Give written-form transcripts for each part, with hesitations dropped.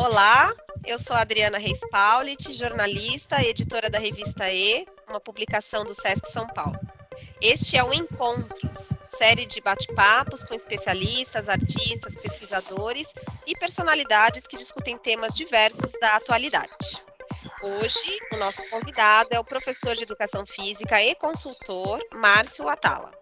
Olá, eu sou a Adriana Reis Paulit, jornalista e editora da revista E, uma publicação do Sesc São Paulo. Este é o Encontros, série de bate-papos com especialistas, artistas, pesquisadores e personalidades que discutem temas diversos da atualidade. Hoje, o nosso convidado é o professor de Educação Física e consultor Márcio Atala.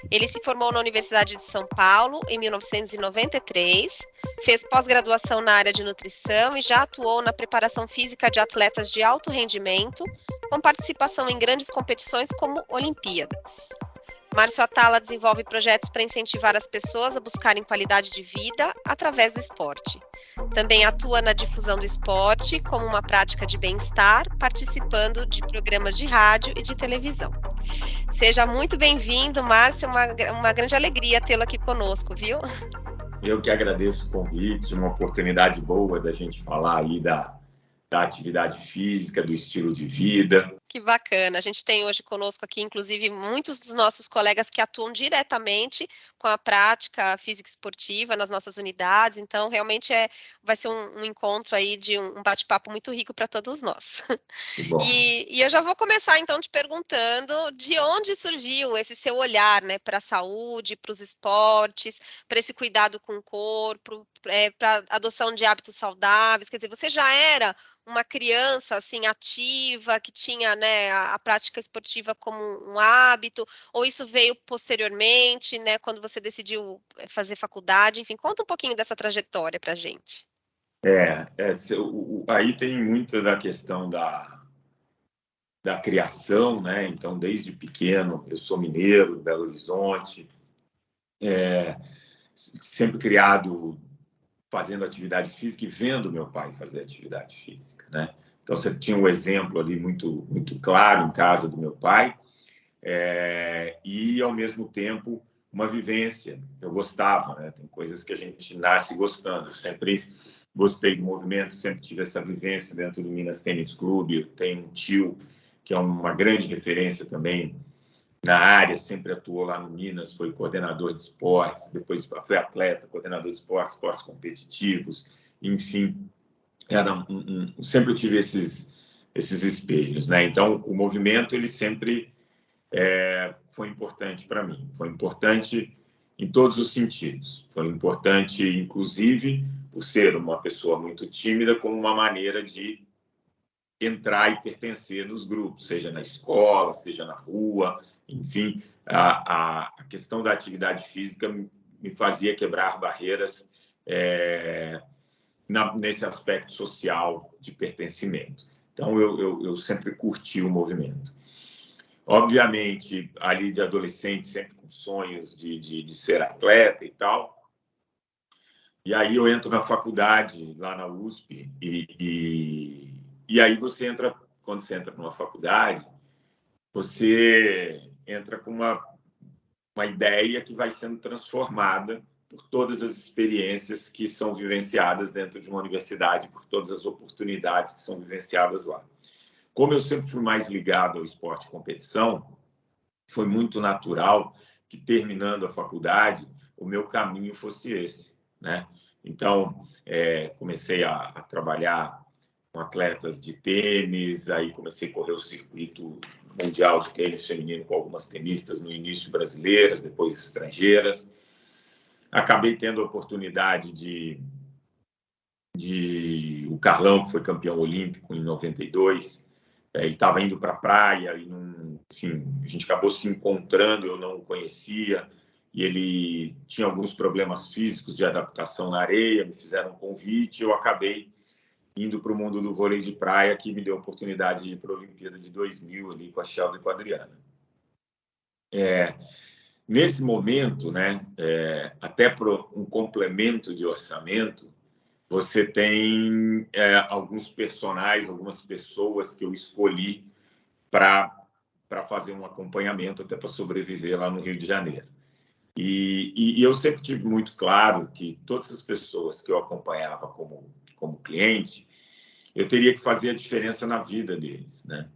Ele se formou na Universidade de São Paulo em 1993, fez pós-graduação na área de nutrição e já atuou na preparação física de atletas de alto rendimento, com participação em grandes competições como Olimpíadas. Márcio Atala desenvolve projetos para incentivar as pessoas a buscarem qualidade de vida através do esporte. Também atua na difusão do esporte como uma prática de bem-estar, participando de programas de rádio e de televisão. Seja muito bem-vindo, Márcio, uma grande alegria tê-lo aqui conosco, viu? Eu que agradeço o convite, uma oportunidade boa da gente falar aí da atividade física, do estilo de vida. Que bacana. A gente tem hoje conosco aqui, inclusive, muitos dos nossos colegas que atuam diretamente com a prática física esportiva nas nossas unidades. Então, realmente vai ser um encontro aí de um bate-papo muito rico para todos nós. E eu já vou começar, então, te perguntando de onde surgiu esse seu olhar, né, para a saúde, para os esportes, para esse cuidado com o corpo, para a adoção de hábitos saudáveis. Quer dizer, você já era uma criança assim ativa que tinha, né, a prática esportiva como um hábito, ou isso veio posteriormente, né, quando você decidiu fazer faculdade? Enfim, conta um pouquinho dessa trajetória para a gente. Aí tem muita da questão da criação, né? Então, desde pequeno, eu sou mineiro, Belo Horizonte, sempre criado fazendo atividade física e vendo meu pai fazer atividade física, né? Então, você tinha um exemplo ali muito, muito claro em casa do meu pai, e, ao mesmo tempo, uma vivência. Eu gostava, né? Tem coisas que a gente nasce gostando. Eu sempre gostei do movimento, sempre tive essa vivência dentro do Minas Tênis Clube. Eu tenho um tio que é uma grande referência também na área, sempre atuou lá no Minas, foi coordenador de esportes, depois foi atleta, coordenador de esportes, esportes competitivos, enfim, sempre tive esses espelhos, né? Então, o movimento, ele sempre foi importante para mim, foi importante em todos os sentidos, foi importante, inclusive, por ser uma pessoa muito tímida, como uma maneira de entrar e pertencer nos grupos, seja na escola, seja na rua, enfim, a questão da atividade física me fazia quebrar barreiras nesse aspecto social de pertencimento. Então, eu sempre curti o movimento. Obviamente, ali de adolescente, sempre com sonhos de ser atleta e tal. E aí eu entro na faculdade, lá na USP, e aí você entra, quando você entra numa faculdade, você entra com uma ideia que vai sendo transformada por todas as experiências que são vivenciadas dentro de uma universidade, por todas as oportunidades que são vivenciadas lá. Como eu sempre fui mais ligado ao esporte e competição, foi muito natural que, terminando a faculdade, o meu caminho fosse esse, né? Então, comecei a trabalhar com atletas de tênis, aí comecei a correr o circuito mundial de tênis feminino com algumas tenistas, no início brasileiras, depois estrangeiras. Acabei tendo a oportunidade de o Carlão, que foi campeão olímpico em 92, ele estava indo para a praia e, enfim, a gente acabou se encontrando, eu não o conhecia, e ele tinha alguns problemas físicos de adaptação na areia, me fizeram um convite, eu acabei indo para o mundo do vôlei de praia, que me deu a oportunidade de ir para a Olimpíada de 2000, ali com a Sheldon e com a Adriana. Nesse momento, né, até por um complemento de orçamento, você tem alguns personagens, algumas pessoas que eu escolhi para fazer um acompanhamento, até para sobreviver lá no Rio de Janeiro. E eu sempre tive muito claro que todas as pessoas que eu acompanhava como cliente, eu teria que fazer a diferença na vida deles, né?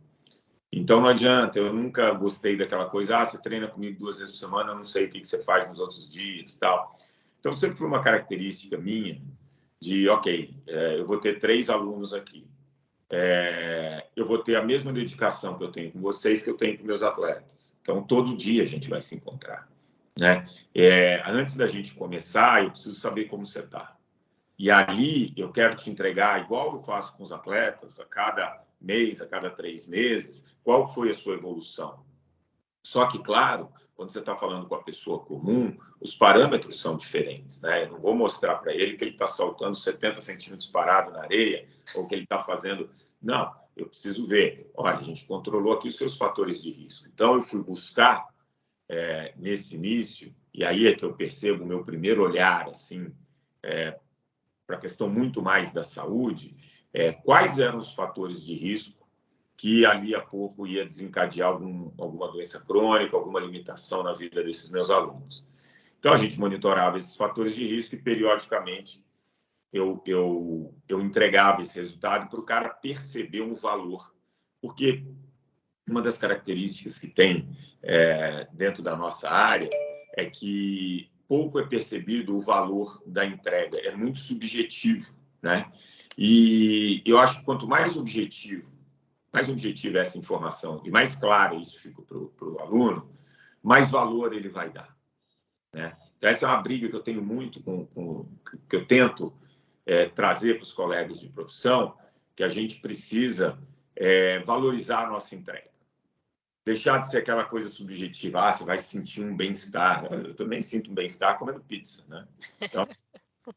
Então, não adianta, eu nunca gostei daquela coisa, você treina comigo 2 vezes por semana, eu não sei o que você faz nos outros dias, tal. Então, sempre foi uma característica minha ok, eu vou ter 3 alunos aqui. Eu vou ter a mesma dedicação que eu tenho com vocês, que eu tenho com meus atletas. Então, todo dia a gente vai se encontrar, né? Antes da gente começar, eu preciso saber como você está. E ali eu quero te entregar, igual eu faço com os atletas, a cada mês, a cada 3 meses, qual foi a sua evolução. Só que, claro, quando você está falando com a pessoa comum, os parâmetros são diferentes, né? Eu não vou mostrar para ele que ele está saltando 70 centímetros parado na areia ou que ele está fazendo... Não, eu preciso ver. Olha, a gente controlou aqui os seus fatores de risco. Então, eu fui buscar, nesse início, e aí é que eu percebo o meu primeiro olhar, assim, para a questão muito mais da saúde, quais eram os fatores de risco que ali a pouco ia desencadear alguma doença crônica, alguma limitação na vida desses meus alunos. Então, a gente monitorava esses fatores de risco e, periodicamente, eu entregava esse resultado para o cara perceber um valor. Porque uma das características que tem dentro da nossa área é que pouco é percebido o valor da entrega, é muito subjetivo, né? E eu acho que quanto mais objetivo é essa informação e mais clara isso fica para o aluno, mais valor ele vai dar, né? Então, essa é uma briga que eu tenho muito que eu tento trazer para os colegas de profissão, que a gente precisa valorizar a nossa entrega. Deixar de ser aquela coisa subjetiva, você vai sentir um bem-estar. Eu também sinto um bem-estar comendo pizza, né? Então,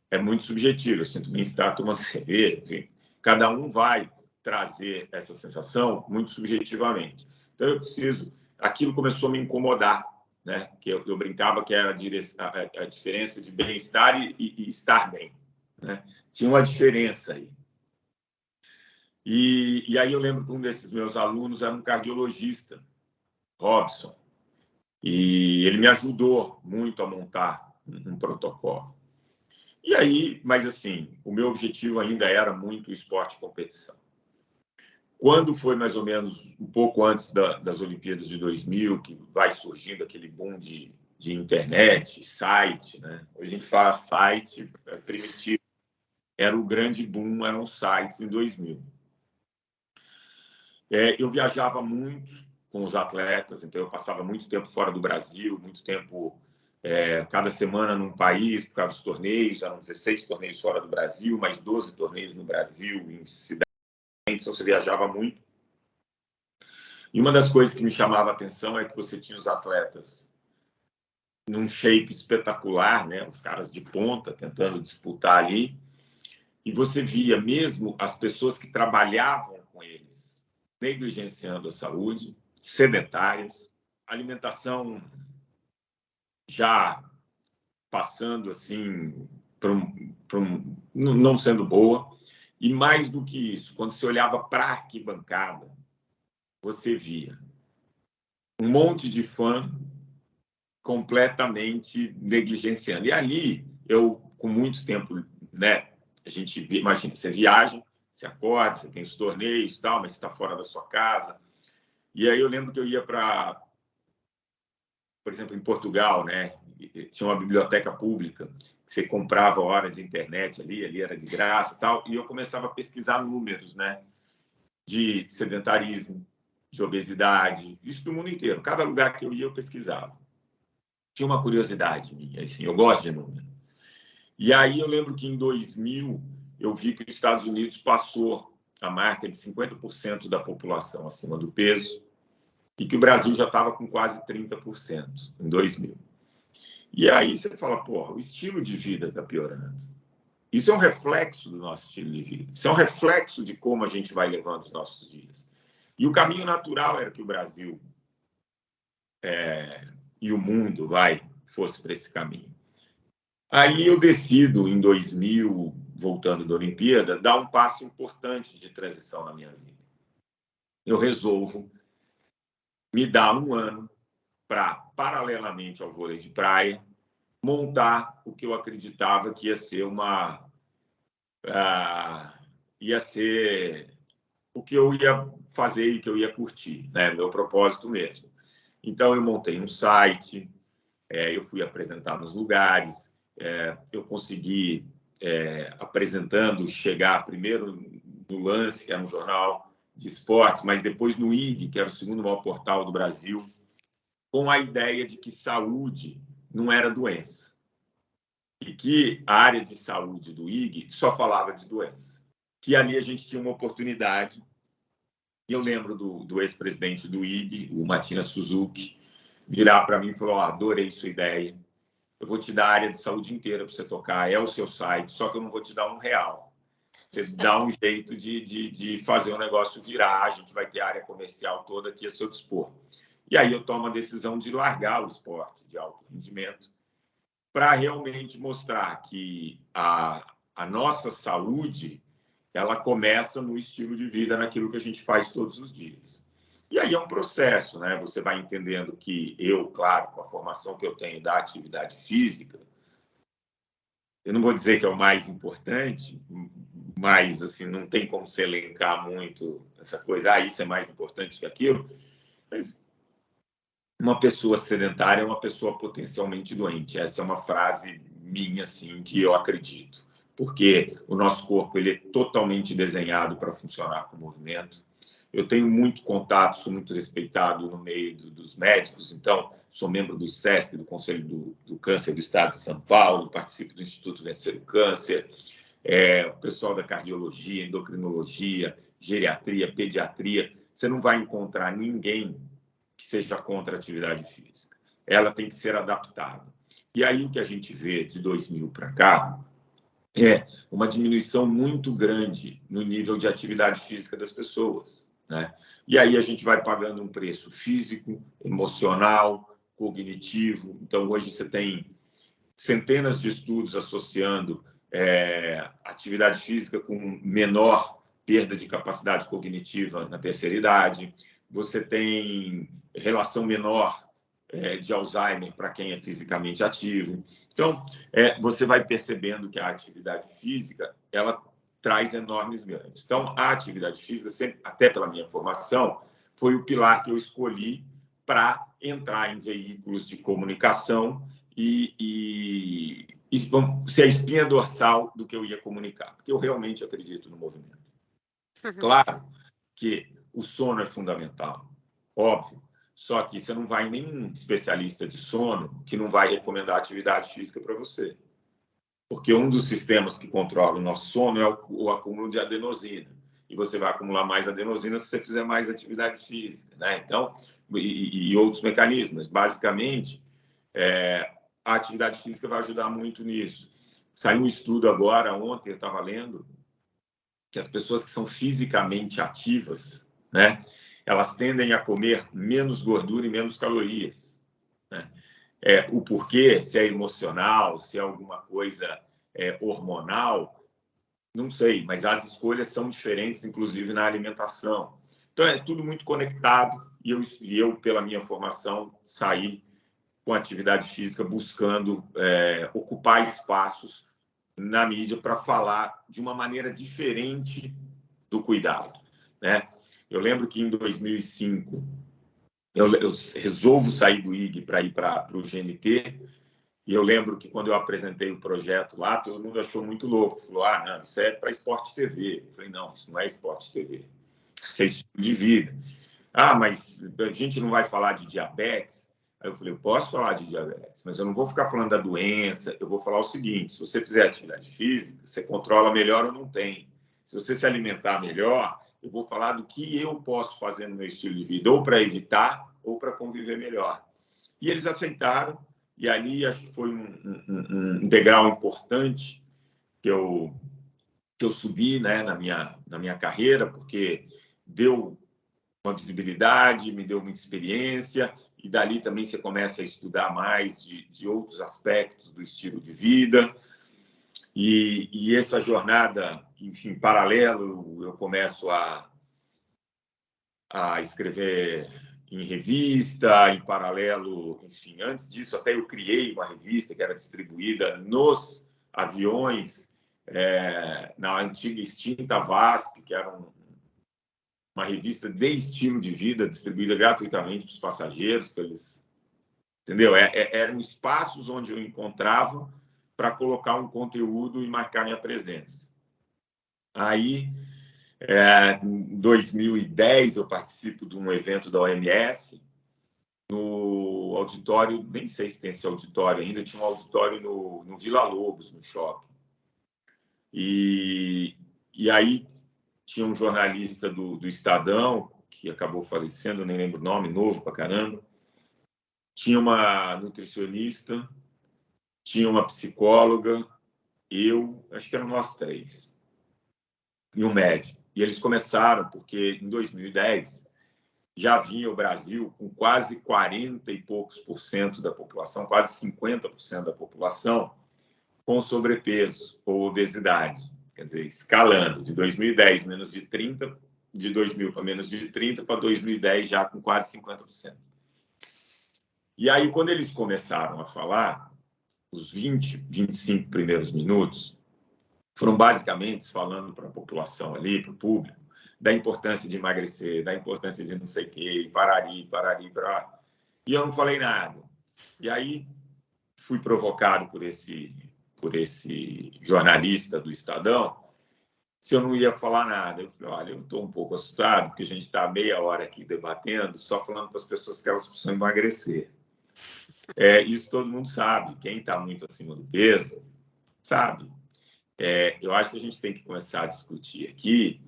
é muito subjetivo. Eu sinto bem-estar tomando cerveja, enfim. Cada um vai trazer essa sensação muito subjetivamente. Então, eu preciso... Aquilo começou a me incomodar, né? Que eu brincava que era a diferença de bem-estar e estar bem, né? Tinha uma diferença aí. E aí eu lembro que um desses meus alunos era um cardiologista, Robson, e ele me ajudou muito a montar um protocolo. E aí, mas assim, o meu objetivo ainda era muito o esporte e competição. Quando foi mais ou menos um pouco antes das Olimpíadas de 2000, que vai surgindo aquele boom de internet, site, né? Hoje a gente fala site, primitivo. Era o grande boom, eram os sites em 2000. Eu viajava muito com os atletas, então eu passava muito tempo fora do Brasil, muito tempo, cada semana num país, por causa dos torneios, eram 16 torneios fora do Brasil, mais 12 torneios no Brasil, em cidades, então você viajava muito. E uma das coisas que me chamava a atenção é que você tinha os atletas num shape espetacular, né? Os caras de ponta tentando disputar ali, e você via mesmo as pessoas que trabalhavam com eles negligenciando a saúde, sedentárias, alimentação já passando assim não sendo boa, e mais do que isso, quando você olhava para a arquibancada, você via um monte de fã completamente negligenciando. E ali, eu, com muito tempo, né, a gente imagina, você viaja, você acorda, você tem os torneios e tal, mas você está fora da sua casa. E aí eu lembro que eu ia para, por exemplo, em Portugal, né? Tinha uma biblioteca pública, que você comprava hora de internet ali era de graça e tal, e eu começava a pesquisar números, né? De sedentarismo, de obesidade, isso do mundo inteiro. Cada lugar que eu ia, eu pesquisava. Tinha uma curiosidade minha, assim, eu gosto de número. E aí eu lembro que em 2000 eu vi que os Estados Unidos passou a marca de 50% da população acima do peso e que o Brasil já estava com quase 30% em 2000. E aí você fala, porra, o estilo de vida está piorando. Isso é um reflexo do nosso estilo de vida. Isso é um reflexo de como a gente vai levando os nossos dias. E o caminho natural era que o Brasil e o mundo fosse para esse caminho. Aí eu decido, em 2000, voltando da Olimpíada, dar um passo importante de transição na minha vida. Eu resolvo me dar um ano para, paralelamente ao vôlei de praia, montar o que eu acreditava que ia ser ia ser o que eu ia fazer e que eu ia curtir, né? Meu propósito mesmo. Então, eu montei um site, eu fui apresentar nos lugares, eu consegui apresentando, chegar primeiro no Lance, que era um jornal de esportes, mas depois no IG, que era o segundo maior portal do Brasil, com a ideia de que saúde não era doença. E que a área de saúde do IG só falava de doença. Que ali a gente tinha uma oportunidade. E eu lembro do ex-presidente do IG, o Matina Suzuki, virar para mim e falou: adorei sua ideia. Eu vou te dar a área de saúde inteira para você tocar, é o seu site, só que eu não vou te dar R$1. Você dá um jeito de fazer o negócio virar, a gente vai ter a área comercial toda aqui a seu dispor. E aí eu tomo a decisão de largar o esporte de alto rendimento para realmente mostrar que a nossa saúde ela começa no estilo de vida, naquilo que a gente faz todos os dias. E aí é um processo, né? Você vai entendendo que eu, claro, com a formação que eu tenho da atividade física, eu não vou dizer que é o mais importante, mas assim, não tem como se elencar muito essa coisa, isso é mais importante que aquilo, mas uma pessoa sedentária é uma pessoa potencialmente doente. Essa é uma frase minha, assim, que eu acredito. Porque o nosso corpo ele é totalmente desenhado para funcionar com movimento. Eu tenho muito contato, sou muito respeitado no meio dos médicos, então sou membro do ICESP, do Conselho do Câncer do Estado de São Paulo, participo do Instituto Vencer o Câncer, o pessoal da cardiologia, endocrinologia, geriatria, pediatria. Você não vai encontrar ninguém que seja contra a atividade física. Ela tem que ser adaptada. E aí o que a gente vê de 2000 para cá é uma diminuição muito grande no nível de atividade física das pessoas, né? E aí a gente vai pagando um preço físico, emocional, cognitivo. Então, hoje você tem centenas de estudos associando atividade física com menor perda de capacidade cognitiva na terceira idade. Você tem relação menor de Alzheimer para quem é fisicamente ativo. Então, você vai percebendo que a atividade física ela traz enormes ganhos. Então, a atividade física, sempre, até pela minha formação, foi o pilar que eu escolhi para entrar em veículos de comunicação e ser a espinha dorsal do que eu ia comunicar, porque eu realmente acredito no movimento. Claro que o sono é fundamental, óbvio, só que você não vai em nenhum especialista de sono que não vai recomendar atividade física para você, porque um dos sistemas que controla o nosso sono é o acúmulo de adenosina, e você vai acumular mais adenosina se você fizer mais atividade física, né? Então, e outros mecanismos. Basicamente, a atividade física vai ajudar muito nisso. Saiu um estudo agora, ontem eu estava lendo, que as pessoas que são fisicamente ativas, né, elas tendem a comer menos gordura e menos calorias, né? O porquê, se é emocional, se é alguma coisa hormonal, não sei, mas as escolhas são diferentes, inclusive na alimentação. Então, é tudo muito conectado e eu pela minha formação, saí com atividade física buscando ocupar espaços na mídia para falar de uma maneira diferente do cuidado, né? Eu lembro que em 2005 eu resolvo sair do IG para ir para o GNT, e eu lembro que quando eu apresentei o projeto lá, todo mundo achou muito louco, falou: não, isso é para Esporte TV. Eu falei: não, isso não é Esporte TV, isso é estilo de vida. Mas a gente não vai falar de diabetes? Aí eu falei: eu posso falar de diabetes, mas eu não vou ficar falando da doença, eu vou falar o seguinte: se você fizer atividade física, você controla melhor ou não tem. Se você se alimentar melhor, eu vou falar do que eu posso fazer no meu estilo de vida, ou para evitar, ou para conviver melhor. E eles aceitaram, e ali acho que foi um degrau importante que eu subi, né, na minha carreira, porque deu uma visibilidade, me deu uma experiência, e dali também você começa a estudar mais de outros aspectos do estilo de vida. E essa jornada, enfim, paralelo, eu começo a escrever em revista, em paralelo, enfim, antes disso até eu criei uma revista que era distribuída nos aviões, na antiga extinta VASP, que era uma revista de estilo de vida distribuída gratuitamente para os passageiros, entendeu? Eram espaços onde eu encontrava para colocar um conteúdo e marcar minha presença. Aí, em 2010, eu participo de um evento da OMS, no auditório, nem sei se tem esse auditório ainda, tinha um auditório no Vila Lobos, no shopping. E aí tinha um jornalista do Estadão, que acabou falecendo, nem lembro o nome, novo pra caramba. Tinha uma nutricionista, tinha uma psicóloga, eu, acho que eram nós três, e um médico. E eles começaram, porque em 2010 já vinha o Brasil com quase 40 e poucos por cento da população, quase 50% da população, com sobrepeso ou obesidade. Quer dizer, escalando, de 2010 menos de 30%, de 2000 para menos de 30%, para 2010 já com quase 50%. E aí, quando eles começaram a falar, os 20, 25 primeiros minutos foram basicamente falando para a população ali, para o público, da importância de emagrecer, da importância de não sei o quê, parari. E eu não falei nada. E aí fui provocado por esse jornalista do Estadão, se eu não ia falar nada. Eu falei, olha, eu estou um pouco assustado, porque a gente está meia hora aqui debatendo, só falando para as pessoas que elas precisam emagrecer. Isso todo mundo sabe. Quem está muito acima do peso, sabe. Eu acho que a gente tem que começar a discutir aqui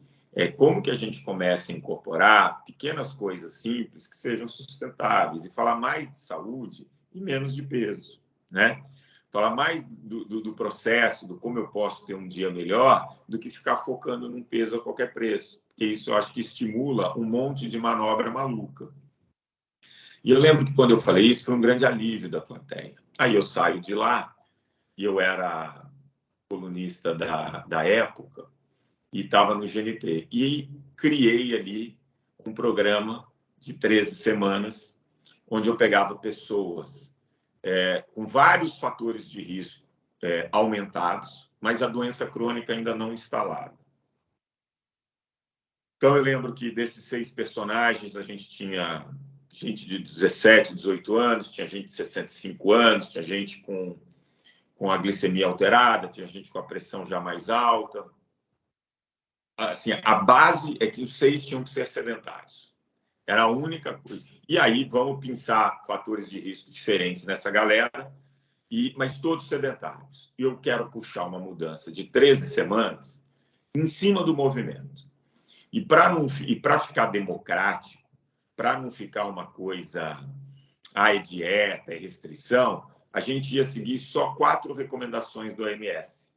como que a gente começa a incorporar pequenas coisas simples que sejam sustentáveis e falar mais de saúde e menos de peso, né? Falar mais do processo, do como eu posso ter um dia melhor, do que ficar focando num peso a qualquer preço. Porque isso eu acho que estimula um monte de manobra maluca. E eu lembro que quando eu falei isso, foi um grande alívio da plateia. Aí eu saio de lá, e eu era colunista da época, e estava no GNT. E criei ali um programa de 13 semanas, onde eu pegava pessoas com vários fatores de risco aumentados, mas a doença crônica ainda não instalada. Então, eu lembro que desses 6 personagens, a gente tinha gente de 17, 18 anos, tinha gente de 65 anos, tinha gente com a glicemia alterada, tinha gente com a pressão já mais alta. Assim, a base é que os 6 tinham que ser sedentários. Era a única coisa. E aí vamos pensar fatores de risco diferentes nessa galera, mas todos sedentários. E eu quero puxar uma mudança de 13 semanas em cima do movimento. E para ficar democrático, para não ficar uma coisa, é dieta, é restrição, a gente ia seguir só 4 recomendações do OMS,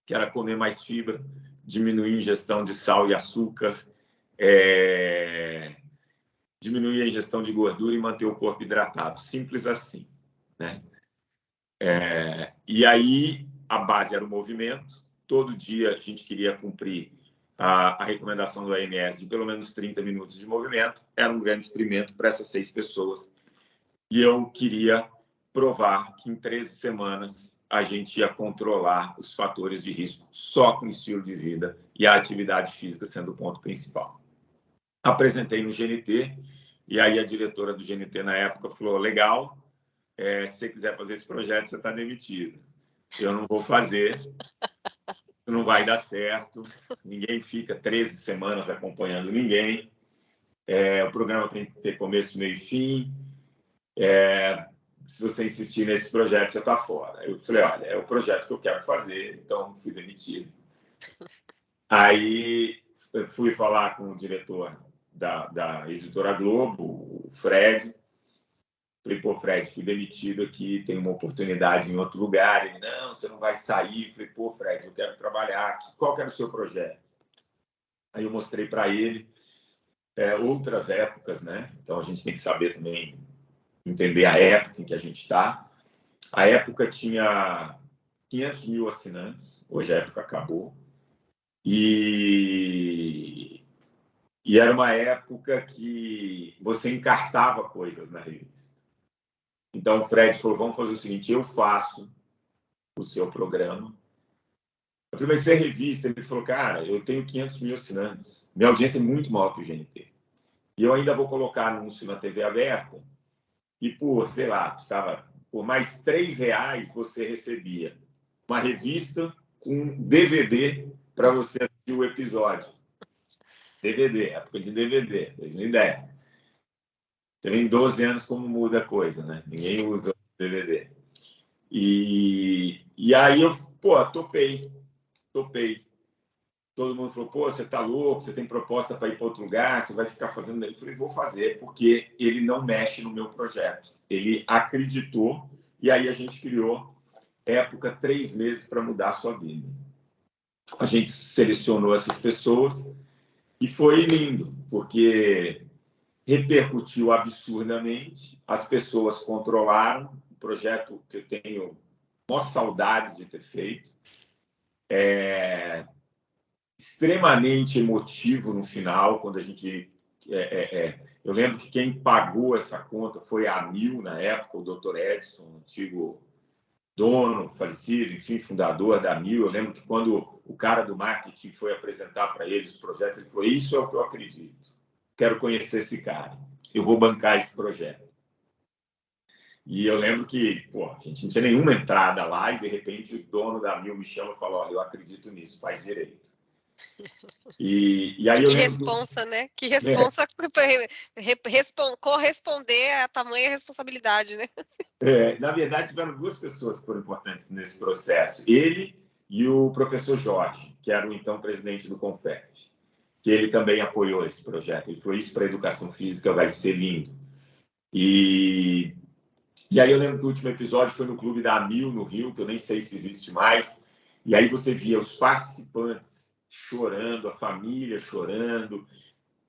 que era comer mais fibra, diminuir a ingestão de sal e açúcar, diminuir a ingestão de gordura e manter o corpo hidratado. Simples assim, né? E aí, a base era o movimento. Todo dia a gente queria cumprir a recomendação do OMS de pelo menos 30 minutos de movimento. Era um grande experimento para essas 6 pessoas. E eu queria provar que em 13 semanas a gente ia controlar os fatores de risco só com o estilo de vida e a atividade física sendo o ponto principal. Apresentei no GNT, e aí a diretora do GNT na época falou, legal, se você quiser fazer esse projeto, você está demitido. Eu não vou fazer, não vai dar certo, ninguém fica 13 semanas acompanhando ninguém, o programa tem que ter começo, meio e fim, se você insistir nesse projeto, você está fora. Eu falei, olha, é o projeto que eu quero fazer, então fui demitido. Aí eu fui falar com o diretor da editora Globo, o Fred. Falei, pô, Fred, fui demitido aqui, tem uma oportunidade em outro lugar. Ele, não, você não vai sair. Falei, pô, Fred, eu quero trabalhar aqui. Qual que era o seu projeto? Aí eu mostrei para ele outras épocas, né? Então a gente tem que saber também entender a época em que a gente está. A época tinha 500 mil assinantes, hoje a época acabou. E era uma época que você encartava coisas na revista. Então o Fred falou, vamos fazer o seguinte, eu faço o seu programa. Eu falei, mas você é revista? Ele falou, cara, eu tenho 500 mil assinantes, minha audiência é muito maior que o GNT. E eu ainda vou colocar anúncio na TV aberta, e por, sei lá, custava por mais R$3 você recebia uma revista com DVD para você assistir o episódio. DVD, época de DVD, 2010. Você vê em 12 anos como muda a coisa, né? Ninguém usa o DVD. E aí eu, topei. Todo mundo falou, você tá louco, você tem proposta para ir para outro lugar, você vai ficar fazendo... Eu falei, vou fazer, porque ele não mexe no meu projeto. Ele acreditou, e aí a gente criou Época 3 meses para mudar a sua vida. A gente selecionou essas pessoas e foi lindo, porque repercutiu absurdamente, as pessoas controlaram, o projeto que eu tenho maior saudades de ter feito, extremamente emotivo no final, quando a gente... eu lembro que quem pagou essa conta foi a Amil, na época, o Dr. Edson, antigo dono, falecido, enfim, fundador da Amil. Eu lembro que quando o cara do marketing foi apresentar para ele os projetos, ele falou, isso é o que eu acredito. Quero conhecer esse cara. Eu vou bancar esse projeto. E eu lembro que, a gente não tinha nenhuma entrada lá e, de repente, o dono da Amil me chama e fala, olha, eu acredito nisso, faz direito. E aí eu que lembro responsa, né? Que responsa corresponder a tamanha responsabilidade, né? Na verdade, tiveram duas pessoas que foram importantes nesse processo. Ele e o professor Jorge, que era o então presidente do Confef, que ele também apoiou esse projeto. Ele falou, isso para a educação física vai ser lindo. E aí eu lembro que o último episódio foi no Clube da Amil, no Rio, que eu nem sei se existe mais. E aí você via os participantes chorando, a família chorando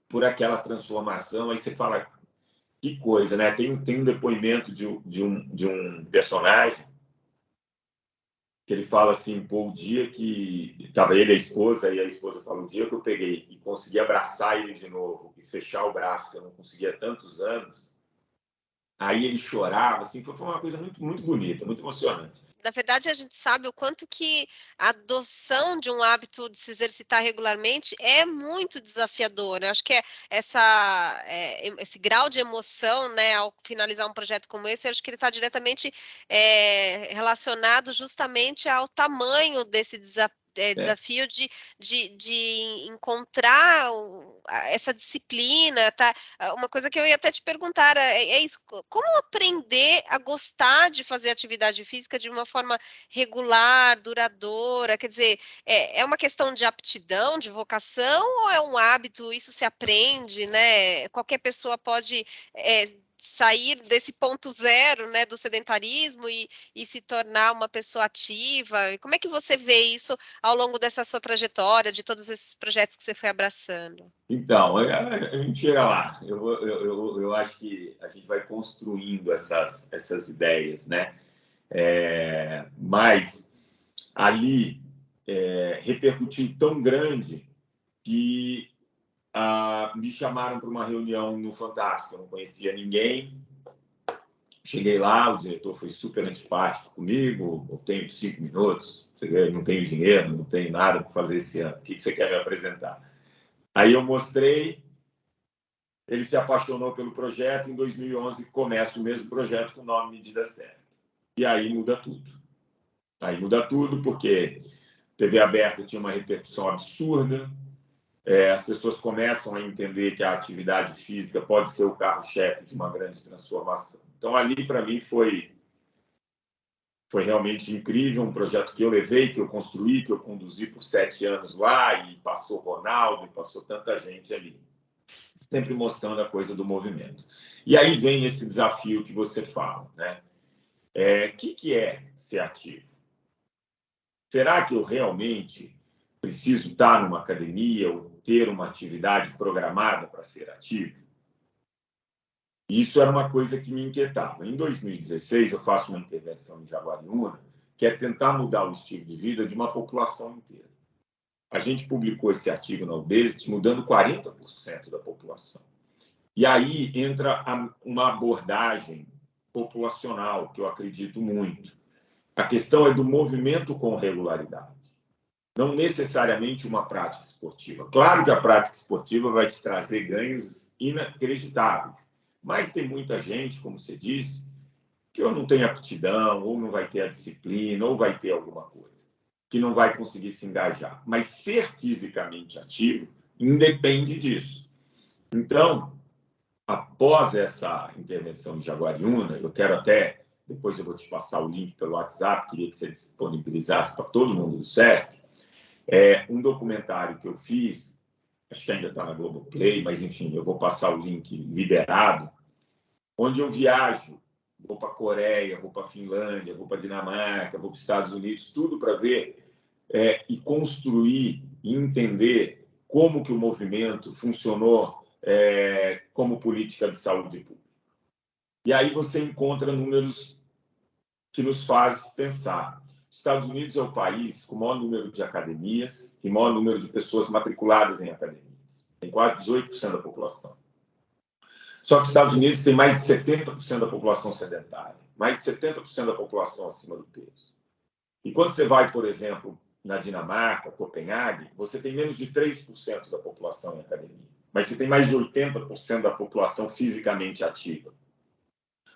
por aquela transformação. Aí você fala, que coisa, né? Tem um depoimento de um personagem que ele fala assim, o dia que estava ele e a esposa fala, o dia que eu peguei e consegui abraçar ele de novo e fechar o braço, que eu não conseguia há tantos anos, aí ele chorava, assim, foi uma coisa muito, muito bonita, muito emocionante. Na verdade, a gente sabe o quanto que a adoção de um hábito de se exercitar regularmente é muito desafiadora. Acho que esse grau de emoção, né, ao finalizar um projeto como esse, acho que ele está diretamente relacionado justamente ao tamanho desse desafio de encontrar essa disciplina, tá? Uma coisa que eu ia até te perguntar é isso, como aprender a gostar de fazer atividade física de uma forma regular, duradoura? Quer dizer, é uma questão de aptidão, de vocação, ou é um hábito, isso se aprende, né? Qualquer pessoa pode sair desse ponto zero, né, do sedentarismo e se tornar uma pessoa ativa. E como é que você vê isso ao longo dessa sua trajetória, de todos esses projetos que você foi abraçando? Então, a gente chega lá. Eu acho que a gente vai construindo essas ideias, né? Mas ali repercutiu tão grande que me chamaram para uma reunião no Fantástico. Eu não conhecia ninguém. Cheguei lá, o diretor foi super antipático comigo. Eu tenho 5 minutos, não tenho dinheiro, não tenho nada para fazer esse ano. O que você quer me apresentar? Aí eu mostrei, ele se apaixonou pelo projeto. Em 2011 começa o mesmo projeto com o nome Medida Certa. E aí muda tudo. Aí muda tudo porque TV aberta tinha uma repercussão absurda. As pessoas começam a entender que a atividade física pode ser o carro-chefe de uma grande transformação. Então, ali, para mim, foi realmente incrível, um projeto que eu levei, que eu construí, que eu conduzi por 7 anos lá, e passou Ronaldo, e passou tanta gente ali, sempre mostrando a coisa do movimento. E aí vem esse desafio que você fala, né? Que é ser ativo? Será que eu realmente preciso estar numa academia ou ter uma atividade programada para ser ativo? Isso era uma coisa que me inquietava. Em 2016, eu faço uma intervenção em Jaguariúna, que é tentar mudar o estilo de vida de uma população inteira. A gente publicou esse artigo na Obesity, mudando 40% da população. E aí entra uma abordagem populacional, que eu acredito muito. A questão é do movimento com regularidade. Não necessariamente uma prática esportiva. Claro que a prática esportiva vai te trazer ganhos inacreditáveis, mas tem muita gente, como você disse, que ou não tem aptidão, ou não vai ter a disciplina, ou vai ter alguma coisa, que não vai conseguir se engajar. Mas ser fisicamente ativo independe disso. Então, após essa intervenção de Jaguariúna, eu quero até, depois eu vou te passar o link pelo WhatsApp, queria que você disponibilizasse para todo mundo do SESC, um documentário que eu fiz, acho que ainda está na Globoplay, mas enfim, eu vou passar o link liberado, onde eu viajo, vou para a Coreia, vou para a Finlândia, vou para a Dinamarca, vou para os Estados Unidos, tudo para ver e construir e entender como que o movimento funcionou como política de saúde pública. E aí você encontra números que nos fazem pensar. Os Estados Unidos é o país com o maior número de academias e maior número de pessoas matriculadas em academias. Tem quase 18% da população. Só que os Estados Unidos tem mais de 70% da população sedentária, mais de 70% da população acima do peso. E quando você vai, por exemplo, na Dinamarca, Copenhague, você tem menos de 3% da população em academia, mas você tem mais de 80% da população fisicamente ativa.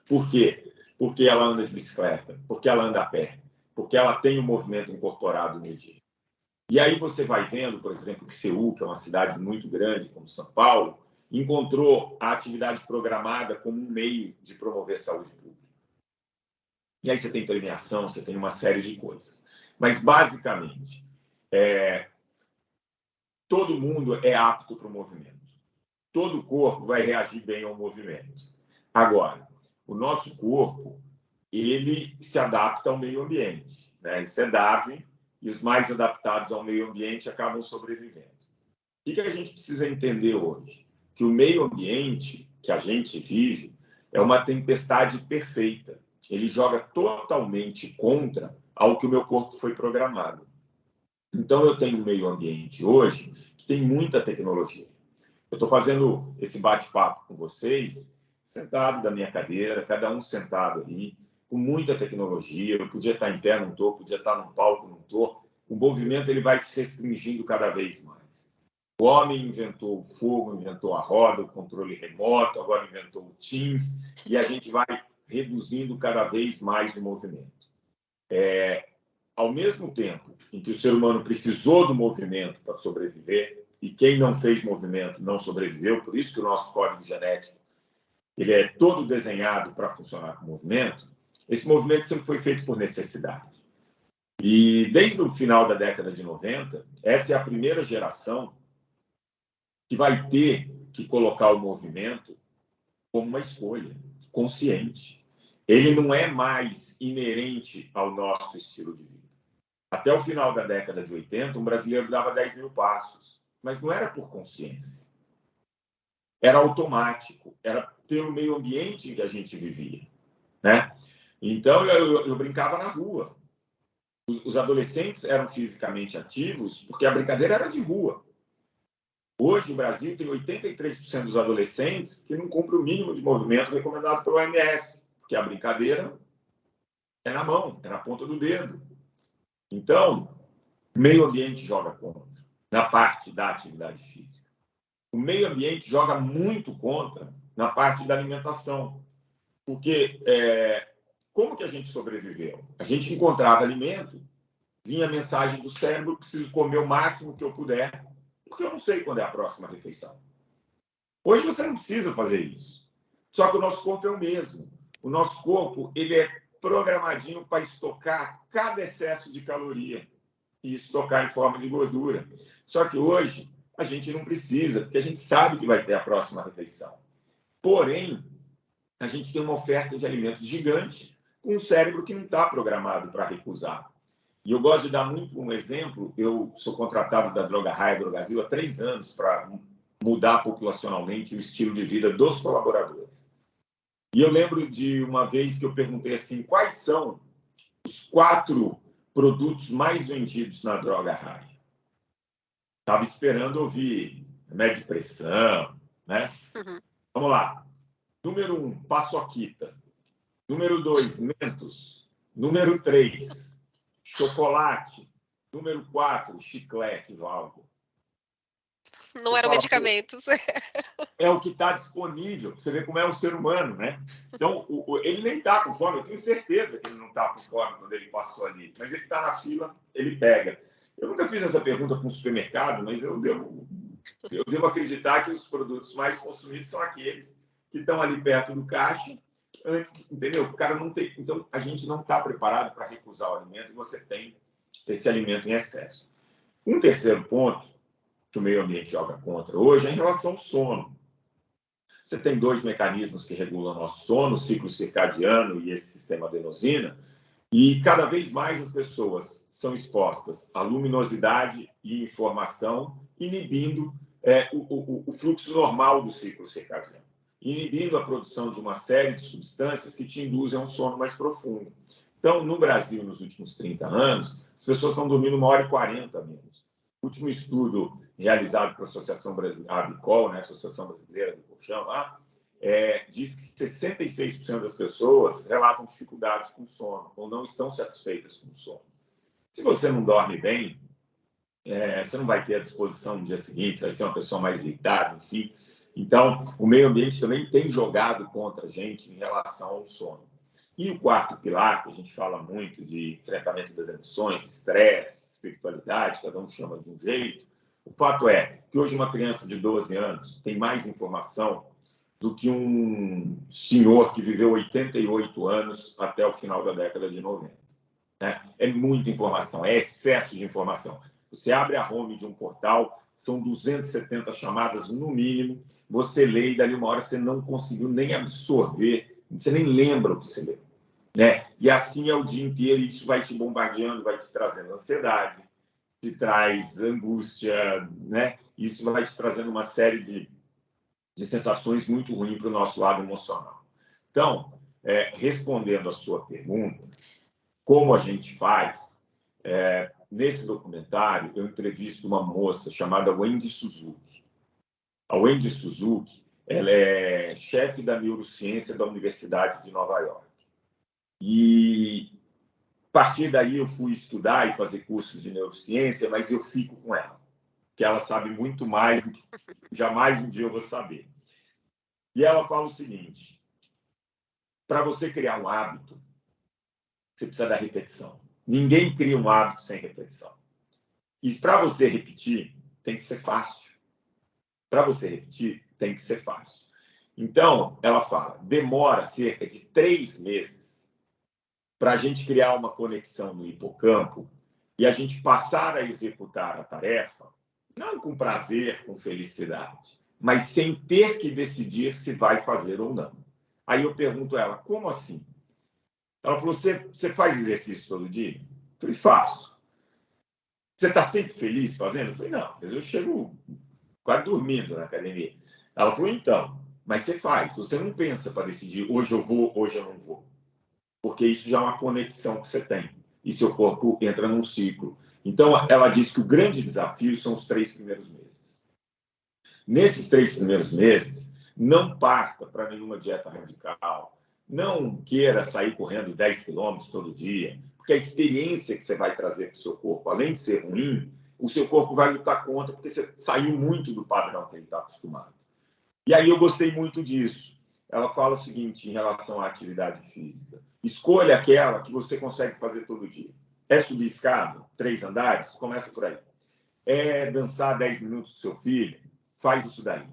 Por quê? Porque ela anda de bicicleta, porque ela anda a pé, porque ela tem o movimento incorporado no dia. E aí você vai vendo, por exemplo, que Seul, que é uma cidade muito grande como São Paulo, encontrou a atividade programada como um meio de promover saúde pública. E aí você tem premiação, você tem uma série de coisas. Mas, basicamente, todo mundo é apto para o movimento. Todo corpo vai reagir bem ao movimento. Agora, o nosso corpo, ele se adapta ao meio ambiente, né? Isso é Darwin, e os mais adaptados ao meio ambiente acabam sobrevivendo. O que a gente precisa entender hoje? Que o meio ambiente que a gente vive é uma tempestade perfeita. Ele joga totalmente contra ao que o meu corpo foi programado. Então, eu tenho um meio ambiente hoje que tem muita tecnologia. Eu estou fazendo esse bate-papo com vocês, sentado da minha cadeira, cada um sentado ali, com muita tecnologia. Eu podia estar em pé, não estou, podia estar num palco, não estou. O movimento ele vai se restringindo cada vez mais. O homem inventou o fogo, inventou a roda, o controle remoto, agora inventou o Teams, e a gente vai reduzindo cada vez mais o movimento. Ao mesmo tempo em que o ser humano precisou do movimento para sobreviver, e quem não fez movimento não sobreviveu, por isso que o nosso código genético ele é todo desenhado para funcionar com movimento, esse movimento sempre foi feito por necessidade. E desde o final da década de 90, essa é a primeira geração que vai ter que colocar o movimento como uma escolha consciente. Ele não é mais inerente ao nosso estilo de vida. Até o final da década de 80, um brasileiro dava 10 mil passos, mas não era por consciência. Era automático, era pelo meio ambiente em que a gente vivia, né? Então, eu brincava na rua. Os adolescentes eram fisicamente ativos porque a brincadeira era de rua. Hoje, o Brasil tem 83% dos adolescentes que não cumprem o mínimo de movimento recomendado pelo OMS, porque a brincadeira é na mão, é na ponta do dedo. Então, o meio ambiente joga contra, na parte da atividade física. O meio ambiente joga muito contra na parte da alimentação. Porque como que a gente sobreviveu? A gente encontrava alimento, vinha a mensagem do cérebro, preciso comer o máximo que eu puder, porque eu não sei quando é a próxima refeição. Hoje você não precisa fazer isso. Só que o nosso corpo é o mesmo. O nosso corpo ele é programadinho para estocar cada excesso de caloria e estocar em forma de gordura. Só que hoje a gente não precisa, porque a gente sabe que vai ter a próxima refeição. Porém, a gente tem uma oferta de alimentos gigante com um cérebro que não está programado para recusar. E eu gosto de dar muito um exemplo. Eu sou contratado da Droga Raia Drogazil há 3 anos para mudar populacionalmente o estilo de vida dos colaboradores. E eu lembro de uma vez que eu perguntei assim, quais são os 4 produtos mais vendidos na Droga Raia? Estava esperando ouvir remédio de pressão, né? Uhum. Vamos lá. Número 1, paçoquita. Número 2, Mentos. Número 3, chocolate. Número 4, chiclete, Valdo. Não eram medicamentos. É o que está disponível. Você vê como é o ser humano, né? Então, ele nem está com fome. Eu tenho certeza que ele não está com fome quando ele passou ali. Mas ele está na fila, ele pega. Eu nunca fiz essa pergunta para um supermercado, mas eu devo acreditar que os produtos mais consumidos são aqueles que estão ali perto do caixa, antes, entendeu? O cara não tem. Então, a gente não está preparado para recusar o alimento e você tem esse alimento em excesso. Um terceiro ponto que o meio ambiente joga contra hoje é em relação ao sono. Você tem dois mecanismos que regulam o nosso sono, o ciclo circadiano e esse sistema adenosina, e cada vez mais as pessoas são expostas à luminosidade e informação, inibindo o fluxo normal do ciclo circadiano, inibindo a produção de uma série de substâncias que te induzem a um sono mais profundo. Então, no Brasil, nos últimos 30 anos, as pessoas estão dormindo 1h40 menos. O último estudo realizado pela Associação Brasileira, a ABICOL, né, Associação Brasileira do Colchão, lá, diz que 66% das pessoas relatam dificuldades com sono ou não estão satisfeitas com o sono. Se você não dorme bem, você não vai ter a disposição no dia seguinte, vai ser uma pessoa mais irritada, enfim. Então, o meio ambiente também tem jogado contra a gente em relação ao sono. E o quarto pilar, que a gente fala muito de tratamento das emoções, estresse, espiritualidade, cada um chama de um jeito. O fato é que hoje uma criança de 12 anos tem mais informação do que um senhor que viveu 88 anos até o final da década de 90. Né? É muita informação, é excesso de informação. Você abre a home de um portal, são 270 chamadas no mínimo, você lê e dali uma hora você não conseguiu nem absorver, você nem lembra o que você leu. Né? E assim é o dia inteiro, e isso vai te bombardeando, vai te trazendo ansiedade, te traz angústia, né? Isso vai te trazendo uma série de sensações muito ruins para o nosso lado emocional. Então, respondendo a sua pergunta, como a gente faz, nesse documentário eu entrevisto uma moça chamada Wendy Suzuki. A Wendy Suzuki, ela é chefe da neurociência da Universidade de Nova York. E a partir daí eu fui estudar e fazer cursos de neurociência, mas eu fico com ela, que ela sabe muito mais do que jamais um dia eu vou saber. E ela fala o seguinte: para você criar um hábito, você precisa da repetição. Ninguém cria um hábito sem repetição. E para você repetir, tem que ser fácil. Para você repetir, tem que ser fácil. Então, ela fala, demora cerca de 3 meses para a gente criar uma conexão no hipocampo e a gente passar a executar a tarefa, não com prazer, com felicidade, mas sem ter que decidir se vai fazer ou não. Aí eu pergunto a ela, como assim? Ela falou, você faz exercício todo dia? Eu falei, faço. Você está sempre feliz fazendo? Eu falei, não, às vezes eu chego quase dormindo na academia. Ela falou, então, mas você faz. Você não pensa para decidir, hoje eu vou, hoje eu não vou. Porque isso já é uma conexão que você tem. E seu corpo entra num ciclo. Então, ela diz que o grande desafio são os 3 primeiros meses. Nesses 3 primeiros meses, não parta para nenhuma dieta radical. Não queira sair correndo 10 quilômetros todo dia. Porque a experiência que você vai trazer para o seu corpo, além de ser ruim, o seu corpo vai lutar contra, porque você saiu muito do padrão que ele está acostumado. E aí eu gostei muito disso. Ela fala o seguinte em relação à atividade física. Escolha aquela que você consegue fazer todo dia. É subir escada, 3 andares? Começa por aí. É dançar 10 minutos com seu filho? Faz isso daí.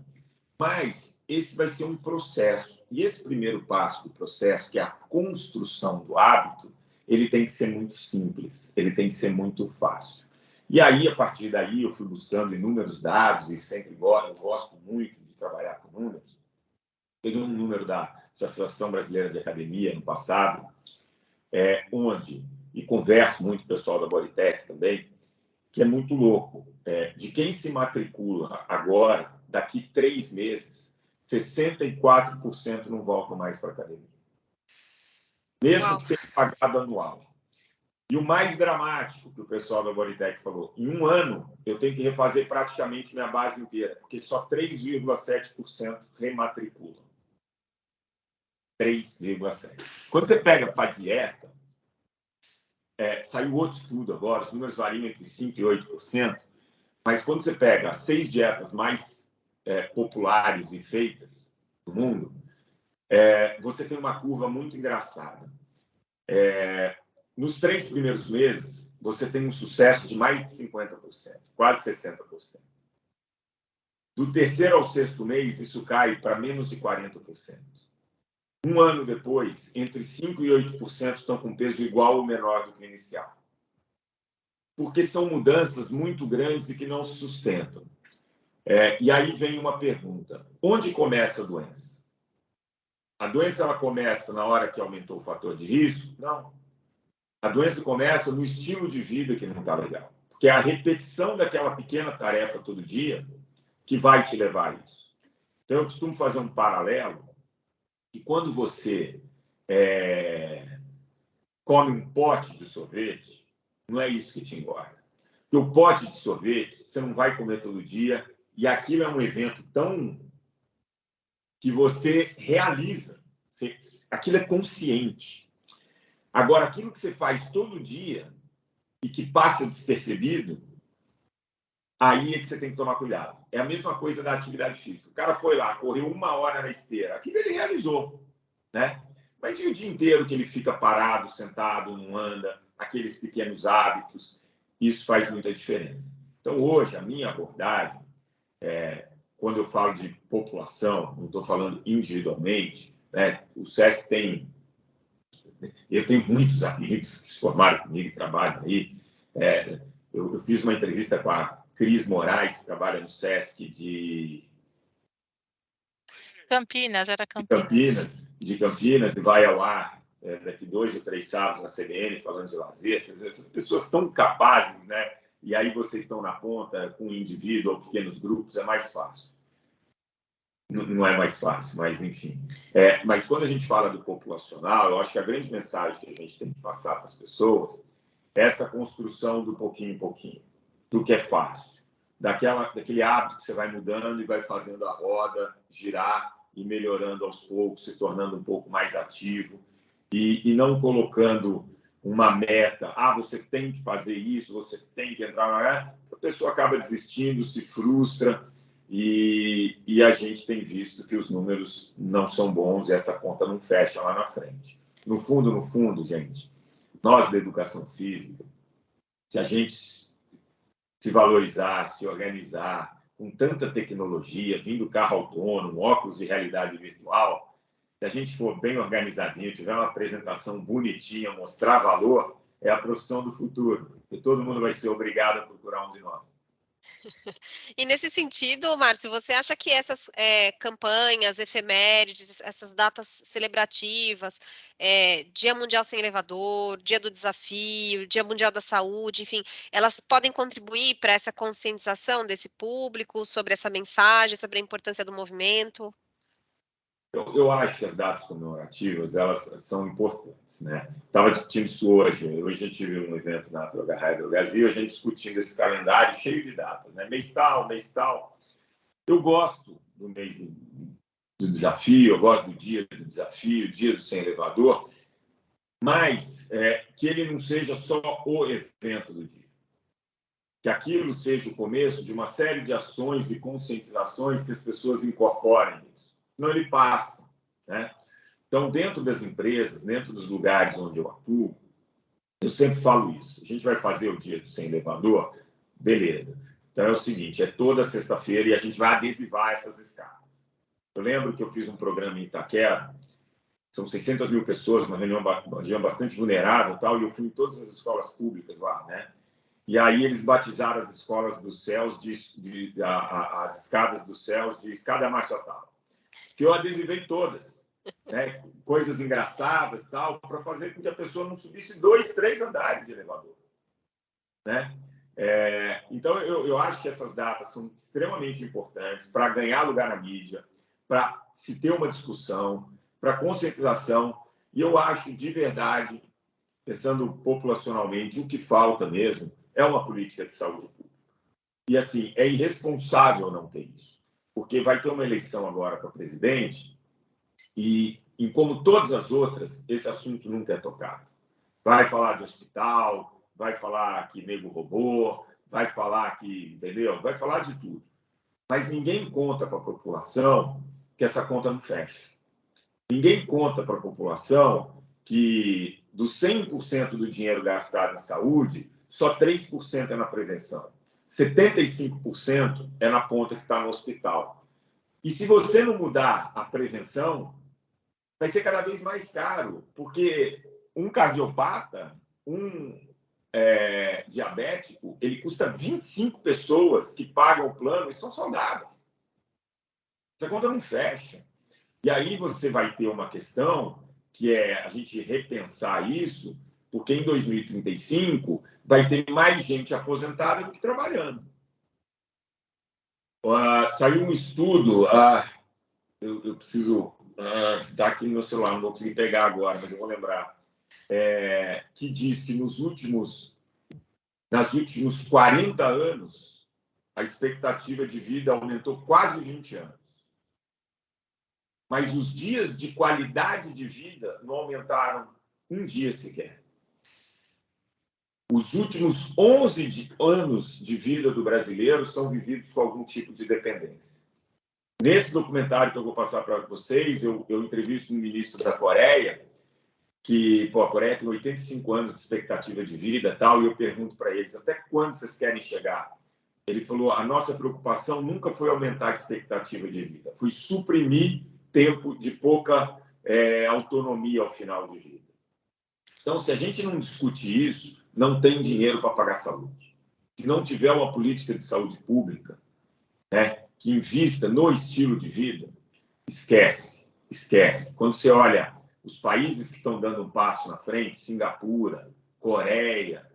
Mas esse vai ser um processo. E esse primeiro passo do processo, que é a construção do hábito, ele tem que ser muito simples, ele tem que ser muito fácil. E aí, a partir daí, eu fui buscando inúmeros dados e sempre eu gosto muito de trabalhar com números. Peguei um número da Associação Brasileira de Academia no passado, onde, e converso muito com o pessoal da Bodytech também, que é muito louco. De quem se matricula agora, daqui 3 meses, 64% não voltam mais para a academia. Mesmo Uau. que tenha pagado anual. E o mais dramático que o pessoal da Bodytech falou, em 1 ano eu tenho que refazer praticamente minha base inteira, porque só 3,7% rematriculam. 3,7%. Quando você pega para dieta, saiu outro estudo agora, os números variam entre 5% e 8%, Mas quando você pega as 6 dietas mais populares e feitas no mundo, você tem uma curva muito engraçada. Nos 3 primeiros meses, você tem um sucesso de mais de 50%, quase 60%. Do 3º ao 6º mês, isso cai para menos de 40%. Um ano depois, entre 5% e 8% estão com peso igual ou menor do que o inicial. Porque são mudanças muito grandes e que não se sustentam. E aí vem uma pergunta. Onde começa a doença? A doença ela começa na hora que aumentou o fator de risco? Não. A doença começa no estilo de vida que não está legal. Porque é a repetição daquela pequena tarefa todo dia que vai te levar a isso. Então, eu costumo fazer um paralelo que quando você come um pote de sorvete, não é isso que te engorda. Porque o pote de sorvete, você não vai comer todo dia, e aquilo é um evento tão que você realiza. Aquilo é consciente. Agora, aquilo que você faz todo dia e que passa despercebido, aí é que você tem que tomar cuidado. É a mesma coisa da atividade física. O cara foi lá, correu 1 hora na esteira. Aquilo ele realizou, né? Mas e o dia inteiro que ele fica parado, sentado, não anda, aqueles pequenos hábitos, isso faz muita diferença. Então, hoje, a minha abordagem, quando eu falo de população, não estou falando individualmente, né? O SESC tem... Eu tenho muitos amigos que se formaram comigo, que trabalham aí. Eu fiz uma entrevista com a Cris Moraes, que trabalha no SESC de Campinas, era Campinas. De Campinas, e vai ao ar daqui 2 ou 3 sábados na CBN, falando de lazer. Essas pessoas tão capazes, né? E aí vocês estão na ponta com um indivíduo ou pequenos grupos, é mais fácil. Não é mais fácil, mas enfim. Mas quando a gente fala do populacional, eu acho que a grande mensagem que a gente tem que passar para as pessoas é essa construção do pouquinho em pouquinho, do que é fácil, daquele hábito que você vai mudando e vai fazendo a roda girar e melhorando aos poucos, se tornando um pouco mais ativo e não colocando uma meta. Você tem que fazer isso, você tem que entrar. A pessoa acaba desistindo, se frustra e a gente tem visto que os números não são bons e essa conta não fecha lá na frente. No fundo, gente, nós da educação física, se a gente se valorizar, se organizar, com tanta tecnologia, vindo carro autônomo, óculos de realidade virtual, se a gente for bem organizadinho, tiver uma apresentação bonitinha, mostrar valor, é a profissão do futuro. E todo mundo vai ser obrigado a procurar um de nós. E nesse sentido, Márcio, você acha que essas campanhas, efemérides, essas datas celebrativas, Dia Mundial Sem Elevador, Dia do Desafio, Dia Mundial da Saúde, enfim, elas podem contribuir para essa conscientização desse público sobre essa mensagem, sobre a importância do movimento? Eu acho que as datas comemorativas, elas são importantes, né? Estava discutindo isso hoje. Hoje eu tive um evento na Droga Brasil, a gente discutindo esse calendário cheio de datas, né? Mês tal, mês tal. Eu gosto do mês do desafio, eu gosto do dia do desafio, dia do sem elevador, mas que ele não seja só o evento do dia. Que aquilo seja o começo de uma série de ações e conscientizações que as pessoas incorporem nisso. Senão ele passa, né? Então, dentro das empresas, dentro dos lugares onde eu atuo, eu sempre falo isso. A gente vai fazer o dia do sem elevador? Beleza. Então, é o seguinte, toda sexta-feira e a gente vai adesivar essas escadas. Eu lembro que eu fiz um programa em Itaquera, são 600 mil pessoas, uma região bastante vulnerável, tal, e eu fui em todas as escolas públicas lá, né? E aí eles batizaram as escolas dos céus, as escadas dos céus, de escada marcha tal. Que eu adesivei todas, né? Coisas engraçadas, tal, para fazer com que a pessoa não subisse 2, 3 andares de elevador, né? Então, eu acho que essas datas são extremamente importantes para ganhar lugar na mídia, para se ter uma discussão, para conscientização. E eu acho, de verdade, pensando populacionalmente, o que falta mesmo é uma política de saúde pública. E, assim, é irresponsável não ter isso, porque vai ter uma eleição agora para presidente e, como todas as outras, esse assunto nunca é tocado. Vai falar de hospital, vai falar que nego roubou, vai falar que, entendeu? Vai falar de tudo. Mas ninguém conta para a população que essa conta não fecha. Ninguém conta para a população que dos 100% do dinheiro gastado em saúde, só 3% é na prevenção. 75% é na ponta que está no hospital. E se você não mudar a prevenção, vai ser cada vez mais caro, porque um cardiopata, um diabético, ele custa 25 pessoas que pagam o plano e são saudáveis. Essa conta não fecha. E aí você vai ter uma questão que é a gente repensar isso, porque em 2035 vai ter mais gente aposentada do que trabalhando. Saiu um estudo, eu preciso dar aqui no meu celular, não vou conseguir pegar agora, mas eu vou lembrar, que diz que nos últimos 40 anos, a expectativa de vida aumentou quase 20 anos. Mas os dias de qualidade de vida não aumentaram um dia sequer. Os últimos 11 anos de vida do brasileiro são vividos com algum tipo de dependência. Nesse documentário que eu vou passar para vocês, eu entrevisto um ministro da Coreia, que a Coreia tem 85 anos de expectativa de vida, tal, e eu pergunto para eles, até quando vocês querem chegar? Ele falou, a nossa preocupação nunca foi aumentar a expectativa de vida, foi suprimir tempo de pouca autonomia ao final de vida. Então, se a gente não discute isso, não tem dinheiro para pagar saúde. Se não tiver uma política de saúde pública, né, que invista no estilo de vida, esquece. Quando você olha os países que estão dando um passo na frente, Singapura, Coreia,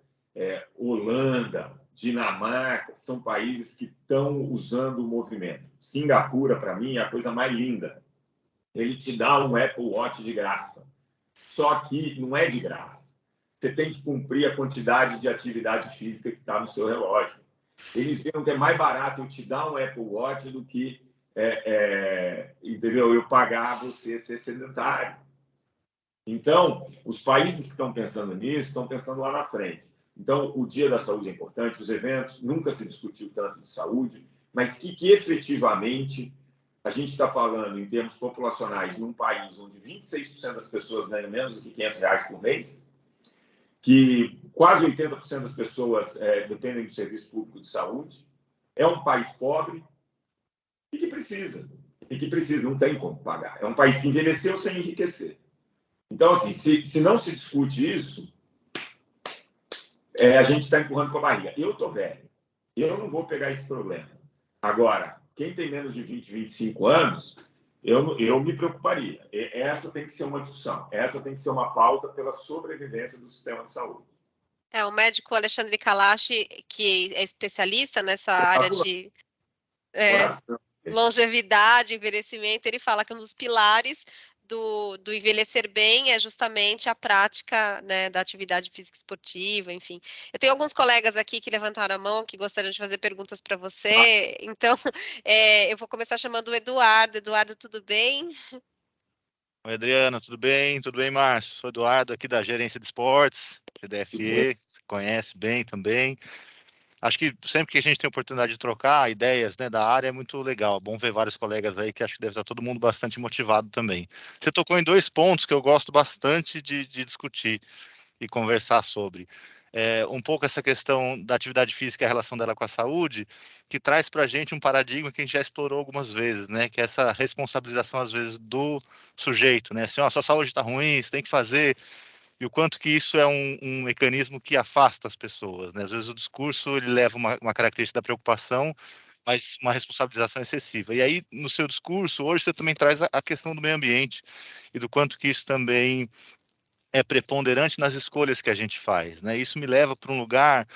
Holanda, Dinamarca, são países que estão usando o movimento. Singapura, para mim, é a coisa mais linda. Ele te dá um Apple Watch de graça. Só que não é de graça. Você tem que cumprir a quantidade de atividade física que está no seu relógio. Eles viram que é mais barato eu te dar um Apple Watch do que entendeu? Eu pagar você ser sedentário. Então, os países que estão pensando nisso estão pensando lá na frente. Então, o Dia da Saúde é importante, os eventos, nunca se discutiu tanto de saúde, mas que efetivamente a gente está falando em termos populacionais num país onde 26% das pessoas ganham menos do que R$ 500 por mês, que quase 80% das pessoas dependem do serviço público de saúde, é um país pobre e que precisa, não tem como pagar. É um país que envelheceu sem enriquecer. Então, assim, se não se discute isso, a gente está empurrando com a barriga. Eu estou velho, eu não vou pegar esse problema. Agora, quem tem menos de 20, 25 anos, eu me preocuparia. Essa tem que ser uma discussão, essa tem que ser uma pauta pela sobrevivência do sistema de saúde. O médico Alexandre Kalash, que é especialista nessa área de longevidade, envelhecimento, ele fala que um dos pilares do envelhecer bem é justamente a prática, né, da atividade física esportiva, enfim. Eu tenho alguns colegas aqui que levantaram a mão, que gostariam de fazer perguntas para você, então eu vou começar chamando o Eduardo. Eduardo, tudo bem? Oi, Adriana, tudo bem? Tudo bem, Márcio? Sou Eduardo, aqui da Gerência de Esportes, CDFE, você conhece bem também. Acho que sempre que a gente tem a oportunidade de trocar ideias, né, da área é muito legal. Bom ver vários colegas aí que acho que deve estar todo mundo bastante motivado também. Você tocou em dois pontos que eu gosto bastante de discutir e conversar sobre. Um pouco essa questão da atividade física e a relação dela com a saúde, que traz para a gente um paradigma que a gente já explorou algumas vezes, né? Que é essa responsabilização, às vezes, do sujeito, né? Assim, sua saúde está ruim, você tem que fazer, e o quanto que isso é um mecanismo que afasta as pessoas, né? Às vezes o discurso ele leva uma característica da preocupação, mas uma responsabilização excessiva. E aí, no seu discurso, hoje você também traz a questão do meio ambiente e do quanto que isso também é preponderante nas escolhas que a gente faz, né? Isso me leva para um lugar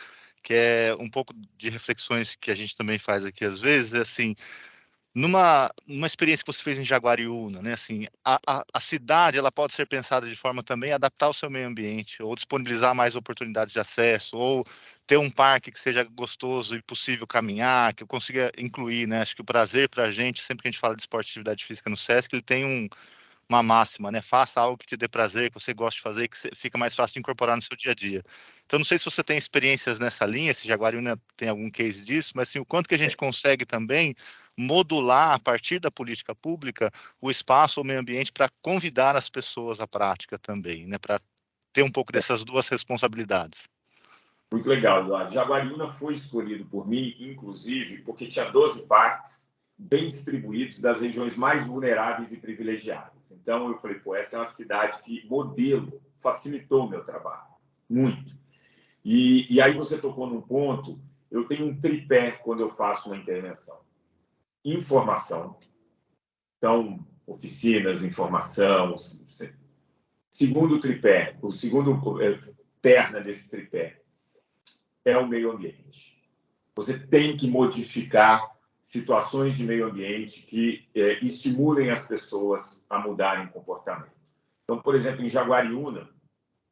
que é um pouco de reflexões que a gente também faz aqui às vezes, assim, numa experiência que você fez em Jaguariúna, né? Assim, a cidade ela pode ser pensada de forma também a adaptar o seu meio ambiente, ou disponibilizar mais oportunidades de acesso, ou ter um parque que seja gostoso e possível caminhar, que eu consiga incluir, né? Acho que o prazer para a gente, sempre que a gente fala de esporte e atividade física no SESC, ele tem uma máxima, né? Faça algo que te dê prazer, que você goste de fazer, que fica mais fácil de incorporar no seu dia a dia. Então, não sei se você tem experiências nessa linha, se Jaguariúna tem algum case disso, mas assim, o quanto que a gente consegue também modular, a partir da política pública, o espaço ou o meio ambiente para convidar as pessoas à prática também, né? Para ter um pouco dessas duas responsabilidades. Muito legal, Eduardo. Jaguariúna foi escolhido por mim, inclusive, porque tinha 12 parques bem distribuídos das regiões mais vulneráveis e privilegiadas. Então, eu falei, pô, essa é uma cidade que, modelo, facilitou o meu trabalho, muito. E aí você tocou num ponto, eu tenho um tripé quando eu faço uma intervenção. Informação, então, oficinas, informação. Segundo tripé, o segundo perna desse tripé é o meio ambiente. Você tem que modificar situações de meio ambiente que estimulem as pessoas a mudarem comportamento. Então, por exemplo, em Jaguariúna,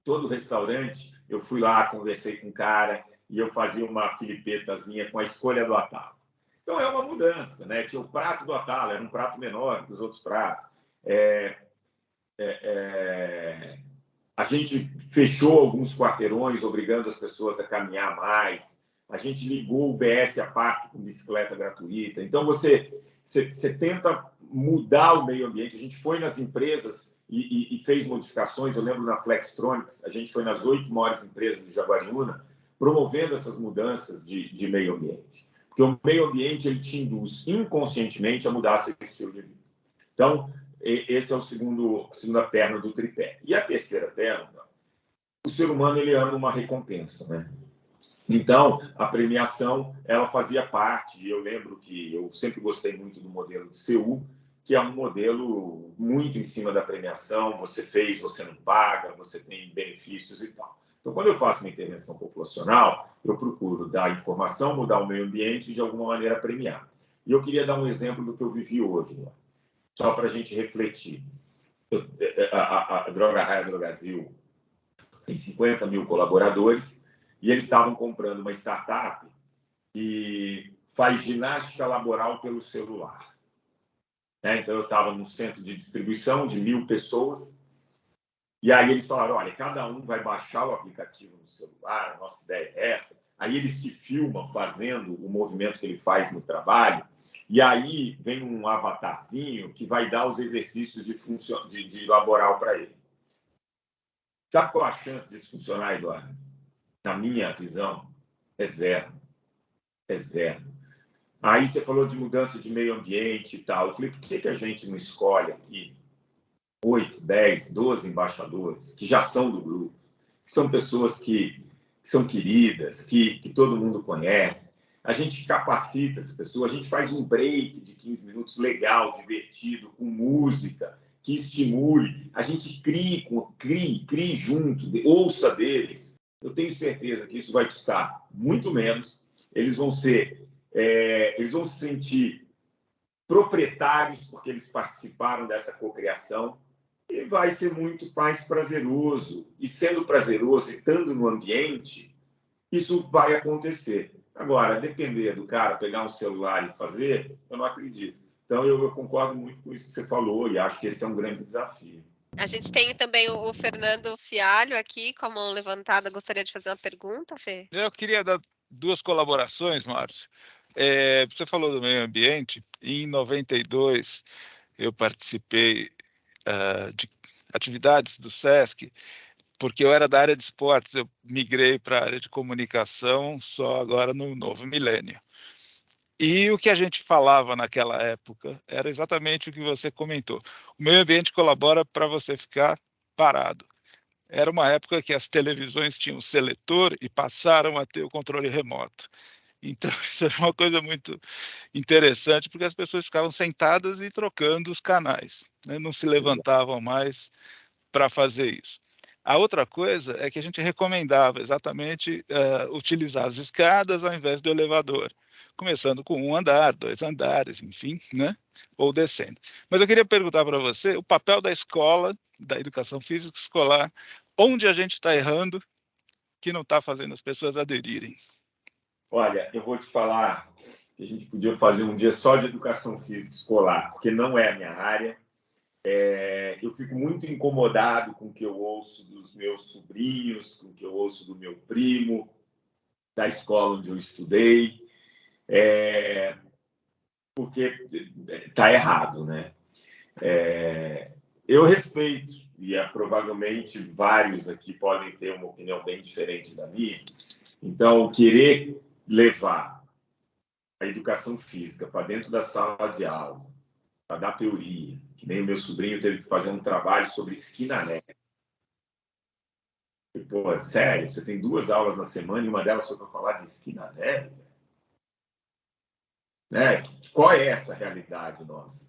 todo restaurante, eu fui lá, conversei com o cara e eu fazia uma filipetazinha com a escolha do atalho. Então, é uma mudança, né? Tinha o prato do atalho, era um prato menor que os outros pratos. A gente fechou alguns quarteirões, obrigando as pessoas a caminhar mais. A gente ligou o BS a parque com bicicleta gratuita. Então, você tenta mudar o meio ambiente. A gente foi nas empresas e fez modificações. Eu lembro na Flextronics, a gente foi nas 8 maiores empresas de Jaguariúna, promovendo essas mudanças de meio ambiente. Porque o meio ambiente ele te induz inconscientemente a mudar seu estilo de vida. Então, esse é a segunda perna do tripé. E a terceira perna, o ser humano ele ama uma recompensa, né? Então, a premiação, ela fazia parte, e eu lembro que eu sempre gostei muito do modelo de CU, que é um modelo muito em cima da premiação, você fez, você não paga, você tem benefícios e tal. Então, quando eu faço uma intervenção populacional, eu procuro dar informação, mudar o meio ambiente e, de alguma maneira, premiar. E eu queria dar um exemplo do que eu vivi hoje, né? Só para a gente refletir. A Droga Raia Drogazil tem 50 mil colaboradores e eles estavam comprando uma startup que faz ginástica laboral pelo celular. Então, eu estava num centro de distribuição de 1.000 pessoas e aí eles falaram, olha, cada um vai baixar o aplicativo no celular, a nossa ideia é essa. Aí ele se filma fazendo o movimento que ele faz no trabalho e aí vem um avatarzinho que vai dar os exercícios de laboral para ele. Sabe qual a chance disso funcionar, Eduardo? Na minha visão, é zero. É zero. Aí você falou de mudança de meio ambiente e tal. Eu falei, por que a gente não escolhe aqui 8, 10, 12 embaixadores que já são do grupo, que são pessoas que são queridas, que todo mundo conhece? A gente capacita essa pessoa, a gente faz um break de 15 minutos legal, divertido, com música, que estimule. A gente crie junto, ouça deles. Eu tenho certeza que isso vai custar muito menos. Eles vão se sentir proprietários porque eles participaram dessa cocriação e vai ser muito mais prazeroso. E sendo prazeroso e estando no ambiente, isso vai acontecer. Agora, depender do cara pegar um celular e fazer, eu não acredito. Então, eu concordo muito com isso que você falou e acho que esse é um grande desafio. A gente tem também o Fernando Fialho aqui com a mão levantada. Gostaria de fazer uma pergunta, Fê? Eu queria dar 2 colaborações, Márcio. Você falou do meio ambiente. Em 92, eu participei de atividades do SESC, porque eu era da área de esportes, eu migrei para a área de comunicação só agora no novo milênio. E o que a gente falava naquela época era exatamente o que você comentou. O meio ambiente colabora para você ficar parado. Era uma época que as televisões tinham seletor e passaram a ter o controle remoto. Então, isso era uma coisa muito interessante, porque as pessoas ficavam sentadas e trocando os canais, né? Não se levantavam mais para fazer isso. A outra coisa é que a gente recomendava exatamente utilizar as escadas ao invés do elevador, começando com 1 andar, 2 andares, enfim, né? Ou descendo. Mas eu queria perguntar para você o papel da escola, da educação física escolar, onde a gente está errando que não está fazendo as pessoas aderirem. Olha, eu vou te falar que a gente podia fazer um dia só de educação física escolar, porque não é a minha área. Eu fico muito incomodado com o que eu ouço dos meus sobrinhos, com o que eu ouço do meu primo, da escola onde eu estudei, porque está errado, né? Eu respeito, e provavelmente vários aqui podem ter uma opinião bem diferente da minha. Então, querer levar a educação física para dentro da sala de aula, para dar teoria, que nem o meu sobrinho teve que fazer um trabalho sobre esquina neve. E, pô, sério, você tem 2 aulas na semana e uma delas foi para falar de esquina neve? Né? Qual é essa realidade nossa?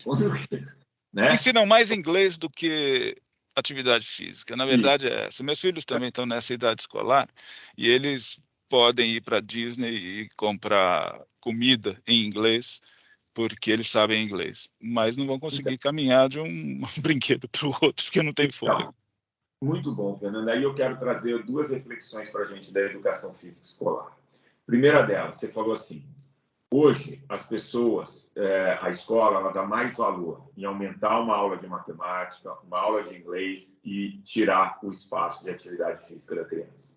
Né? Ensinam mais inglês do que atividade física. Na verdade, é essa. Meus filhos também estão nessa idade escolar e eles podem ir para a Disney e comprar comida em inglês porque eles sabem inglês, mas não vão conseguir caminhar de um brinquedo para o outro porque não tem fôlego. Muito bom, Fernando. Aí eu quero trazer 2 reflexões para a gente da educação física escolar. Primeira delas, você falou assim, hoje as pessoas, a escola, ela dá mais valor em aumentar uma aula de matemática, uma aula de inglês e tirar o espaço de atividade física da criança.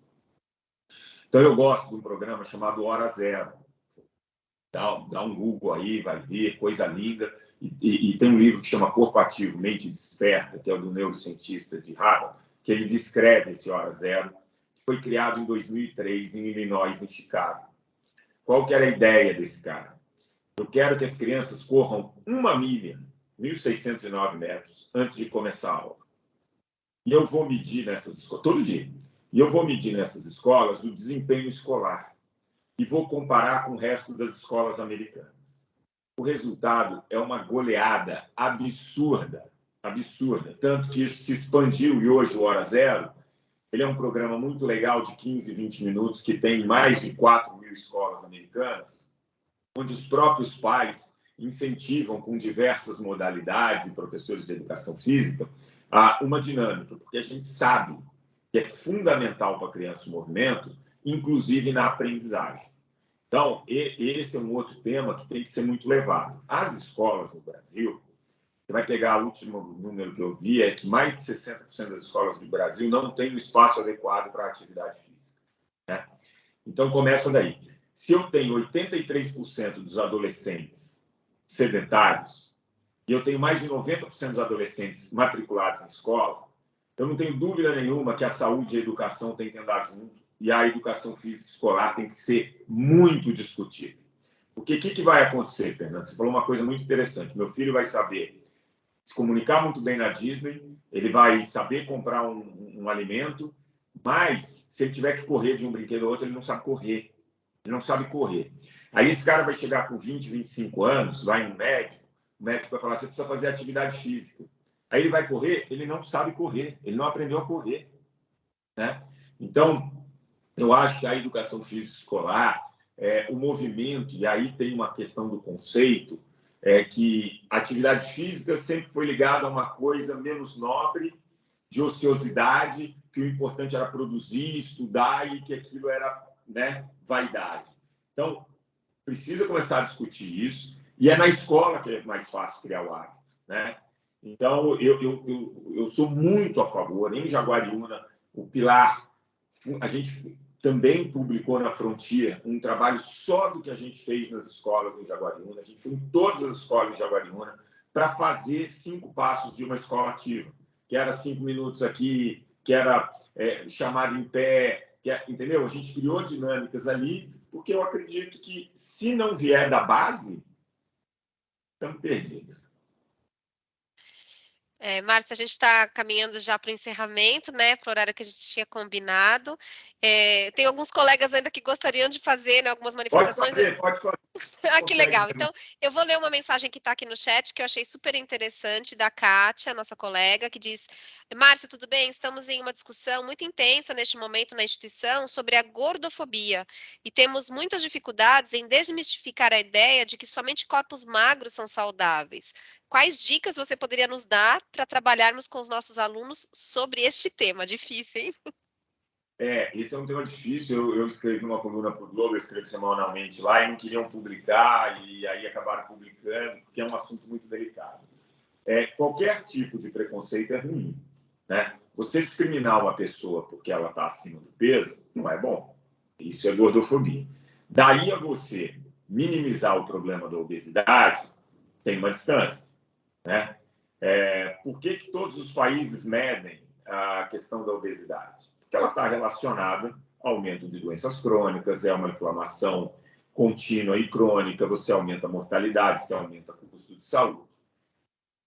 Então eu gosto de um programa chamado Hora Zero. Dá um Google aí, vai ver, coisa linda. E tem um livro que chama Corpo Ativo, Mente Desperta, que é o do neurocientista de Harvard, que ele descreve esse Hora Zero, que foi criado em 2003 em Illinois, em Chicago. Qual que era a ideia desse cara? Eu quero que as crianças corram 1 milha, 1.609 metros, antes de começar a aula. E eu vou medir nessas escolas, todo dia, e eu vou medir nessas escolas o desempenho escolar e vou comparar com o resto das escolas americanas. O resultado é uma goleada absurda, absurda. Tanto que isso se expandiu e hoje o Hora Zero, ele é um programa muito legal de 15, 20 minutos que tem mais de 4.000 escolas americanas, onde os próprios pais incentivam com diversas modalidades e professores de educação física uma dinâmica, porque a gente sabe que é fundamental para a criança o movimento, inclusive na aprendizagem. Então, esse é um outro tema que tem que ser muito levado. As escolas no Brasil, você vai pegar o último número que eu vi, é que mais de 60% das escolas do Brasil não têm um espaço adequado para a atividade física. Né? Então, começa daí. Se eu tenho 83% dos adolescentes sedentários e eu tenho mais de 90% dos adolescentes matriculados em escola, eu não tenho dúvida nenhuma que a saúde e a educação têm que andar junto e a educação física escolar tem que ser muito discutida. Porque o que vai acontecer, Fernando? Você falou uma coisa muito interessante. Meu filho vai saber se comunicar muito bem na Disney, ele vai saber comprar um alimento, mas se ele tiver que correr de um brinquedo ao outro, ele não sabe correr. Ele não sabe correr. Aí esse cara vai chegar com 20, 25 anos, vai em um médico, o médico vai falar, você precisa fazer atividade física. Aí ele vai correr, ele não sabe correr, ele não aprendeu a correr. Né? Então, eu acho que a educação física escolar, o movimento, e aí tem uma questão do conceito, que a atividade física sempre foi ligada a uma coisa menos nobre, de ociosidade, que o importante era produzir, estudar e que aquilo era, né, vaidade. Então, precisa começar a discutir isso, e é na escola que é mais fácil criar o hábito. Né? Então, eu sou muito a favor, em Jaguariúna, o Pilar, a gente também publicou na Frontier um trabalho só do que a gente fez nas escolas em Jaguariúna. A gente foi em todas as escolas de Jaguariúna para fazer 5 passos de uma escola ativa, que era 5 minutos aqui, que era chamado em pé, entendeu? A gente criou dinâmicas ali, porque eu acredito que, se não vier da base, estamos perdidos. Márcia, a gente está caminhando já para o encerramento, né, para o horário que a gente tinha combinado. Tem alguns colegas ainda que gostariam de fazer, né, algumas manifestações. Pode fazer. Que legal. Então, eu vou ler uma mensagem que está aqui no chat, que eu achei super interessante, da Kátia, nossa colega, que diz: Márcio, tudo bem? Estamos em uma discussão muito intensa neste momento na instituição sobre a gordofobia e temos muitas dificuldades em desmistificar a ideia de que somente corpos magros são saudáveis. Quais dicas você poderia nos dar para trabalharmos com os nossos alunos sobre este tema? Difícil, hein? Esse é um tema difícil. Eu escrevi uma coluna para o Globo, eu escrevo semanalmente lá e não queriam publicar, e aí acabaram publicando, porque é um assunto muito delicado. qualquer tipo de preconceito é ruim, né? Você discriminar uma pessoa porque ela está acima do peso não é bom. Isso é gordofobia. Daí a você minimizar o problema da obesidade, tem uma distância, né? Por que todos os países medem a questão da obesidade? Porque ela está relacionada ao aumento de doenças crônicas, é uma inflamação contínua e crônica, você aumenta a mortalidade, você aumenta o custo de saúde.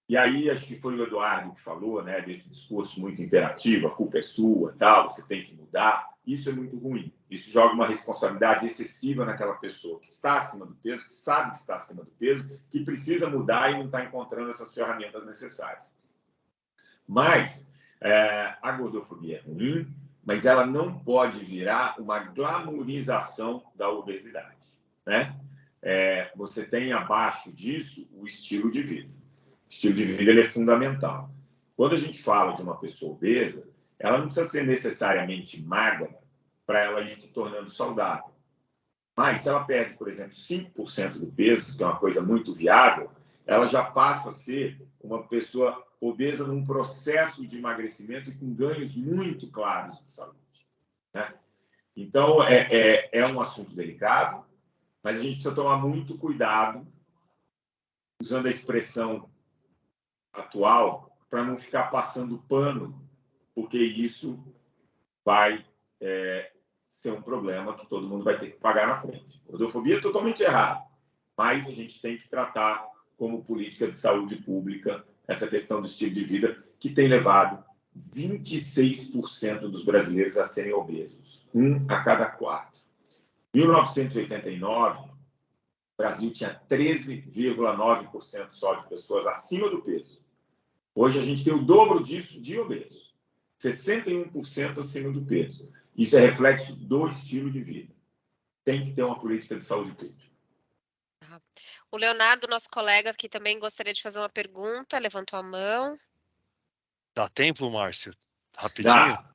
E aí, acho que foi o Eduardo que falou, né, desse discurso muito imperativo, a culpa é sua, tal, você tem que mudar. Isso é muito ruim. Isso joga uma responsabilidade excessiva naquela pessoa que está acima do peso, que sabe que está acima do peso, que precisa mudar e não está encontrando essas ferramentas necessárias. Mas a gordofobia é ruim, mas ela não pode virar uma glamourização da obesidade, né? Você tem abaixo disso o estilo de vida. O estilo de vida ele é fundamental. Quando a gente fala de uma pessoa obesa, ela não precisa ser necessariamente magra para ela ir se tornando saudável. Mas se ela perde, por exemplo, 5% do peso, que é uma coisa muito viável, ela já passa a ser uma pessoa obesa num processo de emagrecimento e com ganhos muito claros de saúde, né? Então, é um assunto delicado, mas a gente precisa tomar muito cuidado, usando a expressão atual, para não ficar passando pano, porque isso vai ser um problema que todo mundo vai ter que pagar na frente. Gordofobia é totalmente errado, mas a gente tem que tratar como política de saúde pública essa questão do estilo de vida que tem levado 26% dos brasileiros a serem obesos, 1 a cada 4. Em 1989, o Brasil tinha 13,9% só de pessoas acima do peso. Hoje a gente tem o dobro disso de obesos, 61% acima do peso. Isso é reflexo do estilo de vida. Tem que ter uma política de saúde pública. O Leonardo, nosso colega aqui, também gostaria de fazer uma pergunta, levantou a mão. Dá tempo, Márcio? Rapidinho? Dá.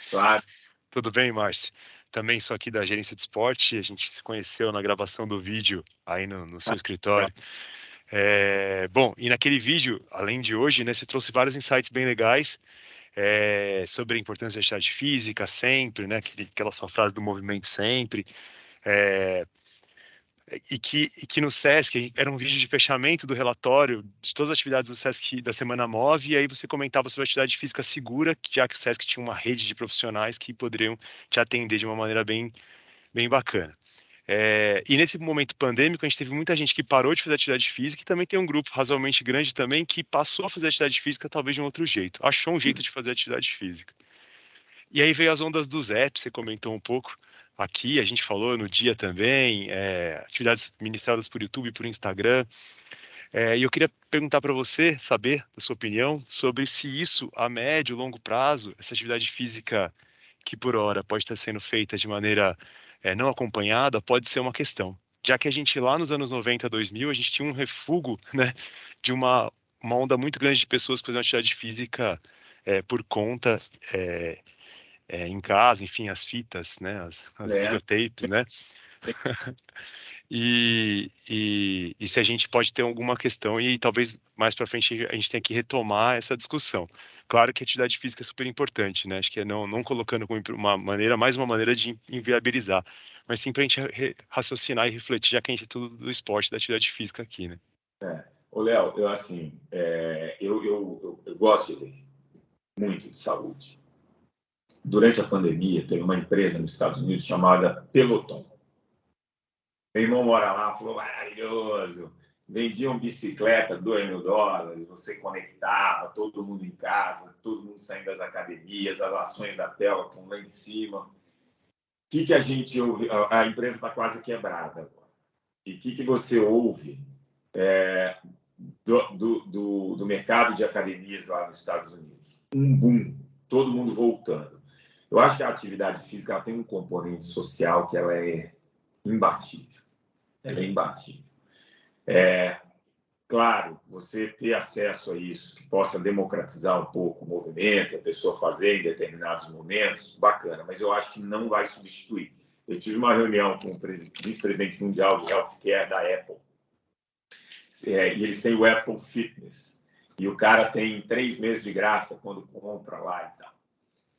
Claro. Tudo bem, Márcio? Também sou aqui da Gerência de Esporte, a gente se conheceu na gravação do vídeo aí no seu escritório. Bom, e naquele vídeo, além de hoje, né, você trouxe vários insights bem legais sobre a importância da atividade física sempre, né, aquela sua frase do movimento sempre, e que no SESC era um vídeo de fechamento do relatório de todas as atividades do SESC da Semana Move, e aí você comentava sobre a atividade física segura, já que o SESC tinha uma rede de profissionais que poderiam te atender de uma maneira bem bacana. E nesse momento pandêmico, a gente teve muita gente que parou de fazer atividade física e também tem um grupo razoavelmente grande também que passou a fazer atividade física talvez de um outro jeito, achou um jeito de fazer atividade física. E aí veio as ondas dos apps, você comentou um pouco aqui, a gente falou no dia também, atividades ministradas por YouTube e por Instagram. E eu queria perguntar para você, saber a sua opinião sobre se isso, a médio e longo prazo, essa atividade física que por hora pode estar sendo feita de maneira não acompanhada, pode ser uma questão. Já que a gente lá nos anos 90, 2000, a gente tinha um refúgio, né, de uma onda muito grande de pessoas que faziam atividade física por conta em casa, enfim, as fitas, né, as videotapes, né? E se a gente pode ter alguma questão e talvez mais para frente a gente tenha que retomar essa discussão. Claro que a atividade física é super importante, né? Acho que não colocando como mais uma maneira de inviabilizar, mas sim para a gente raciocinar e refletir, já que a gente é tudo do esporte, da atividade física aqui, né? Ô, Léo, eu gosto de ler muito de saúde. Durante a pandemia, teve uma empresa nos Estados Unidos chamada Peloton. Meu irmão mora lá, falou, maravilhoso. Vendiam bicicleta, $2.000, você conectava, todo mundo em casa, todo mundo saindo das academias, as ações da Peloton lá em cima. O que a gente ouve? A empresa está quase quebrada agora. E o que você ouve do mercado de academias lá nos Estados Unidos? Um boom, todo mundo voltando. Eu acho que a atividade física ela tem um componente social que ela é imbatível. Ela é imbatível. Claro, você ter acesso a isso, que possa democratizar um pouco o movimento, a pessoa fazer em determinados momentos, bacana, mas eu acho que não vai substituir. Eu tive uma reunião com o vice-presidente mundial de healthcare da Apple, e eles têm o Apple Fitness. e o cara tem 3 meses de graça quando compra lá e tal.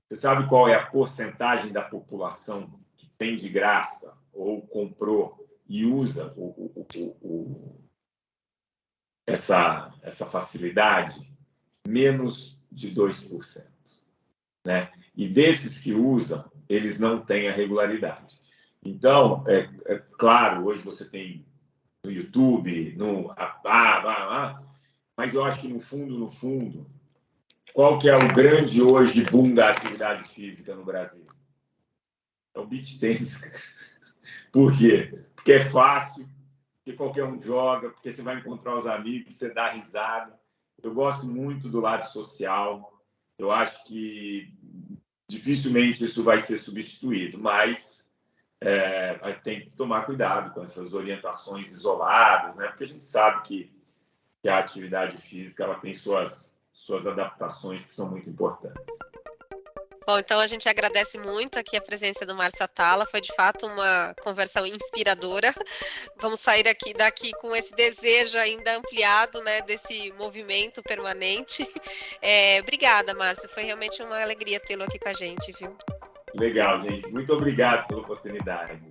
Você sabe qual é a porcentagem da população que tem de graça ou comprou e usa essa facilidade? Menos de 2%. Né? E desses que usam, eles não têm a regularidade. Então, é claro, hoje você tem no YouTube, mas eu acho que no fundo, qual que é o grande hoje boom da atividade física no Brasil? É o beach tennis, cara. Por quê? Porque é fácil, porque qualquer um joga, porque você vai encontrar os amigos, você dá risada. Eu gosto muito do lado social. Eu acho que dificilmente isso vai ser substituído, mas tem que tomar cuidado com essas orientações isoladas, né? Porque a gente sabe que a atividade física ela tem suas adaptações que são muito importantes. Bom, então a gente agradece muito aqui a presença do Márcio Atala, foi de fato uma conversa inspiradora. Vamos sair daqui com esse desejo ainda ampliado, né, desse movimento permanente. Obrigada, Márcio, foi realmente uma alegria tê-lo aqui com a gente, viu? Legal, gente. Muito obrigado pela oportunidade.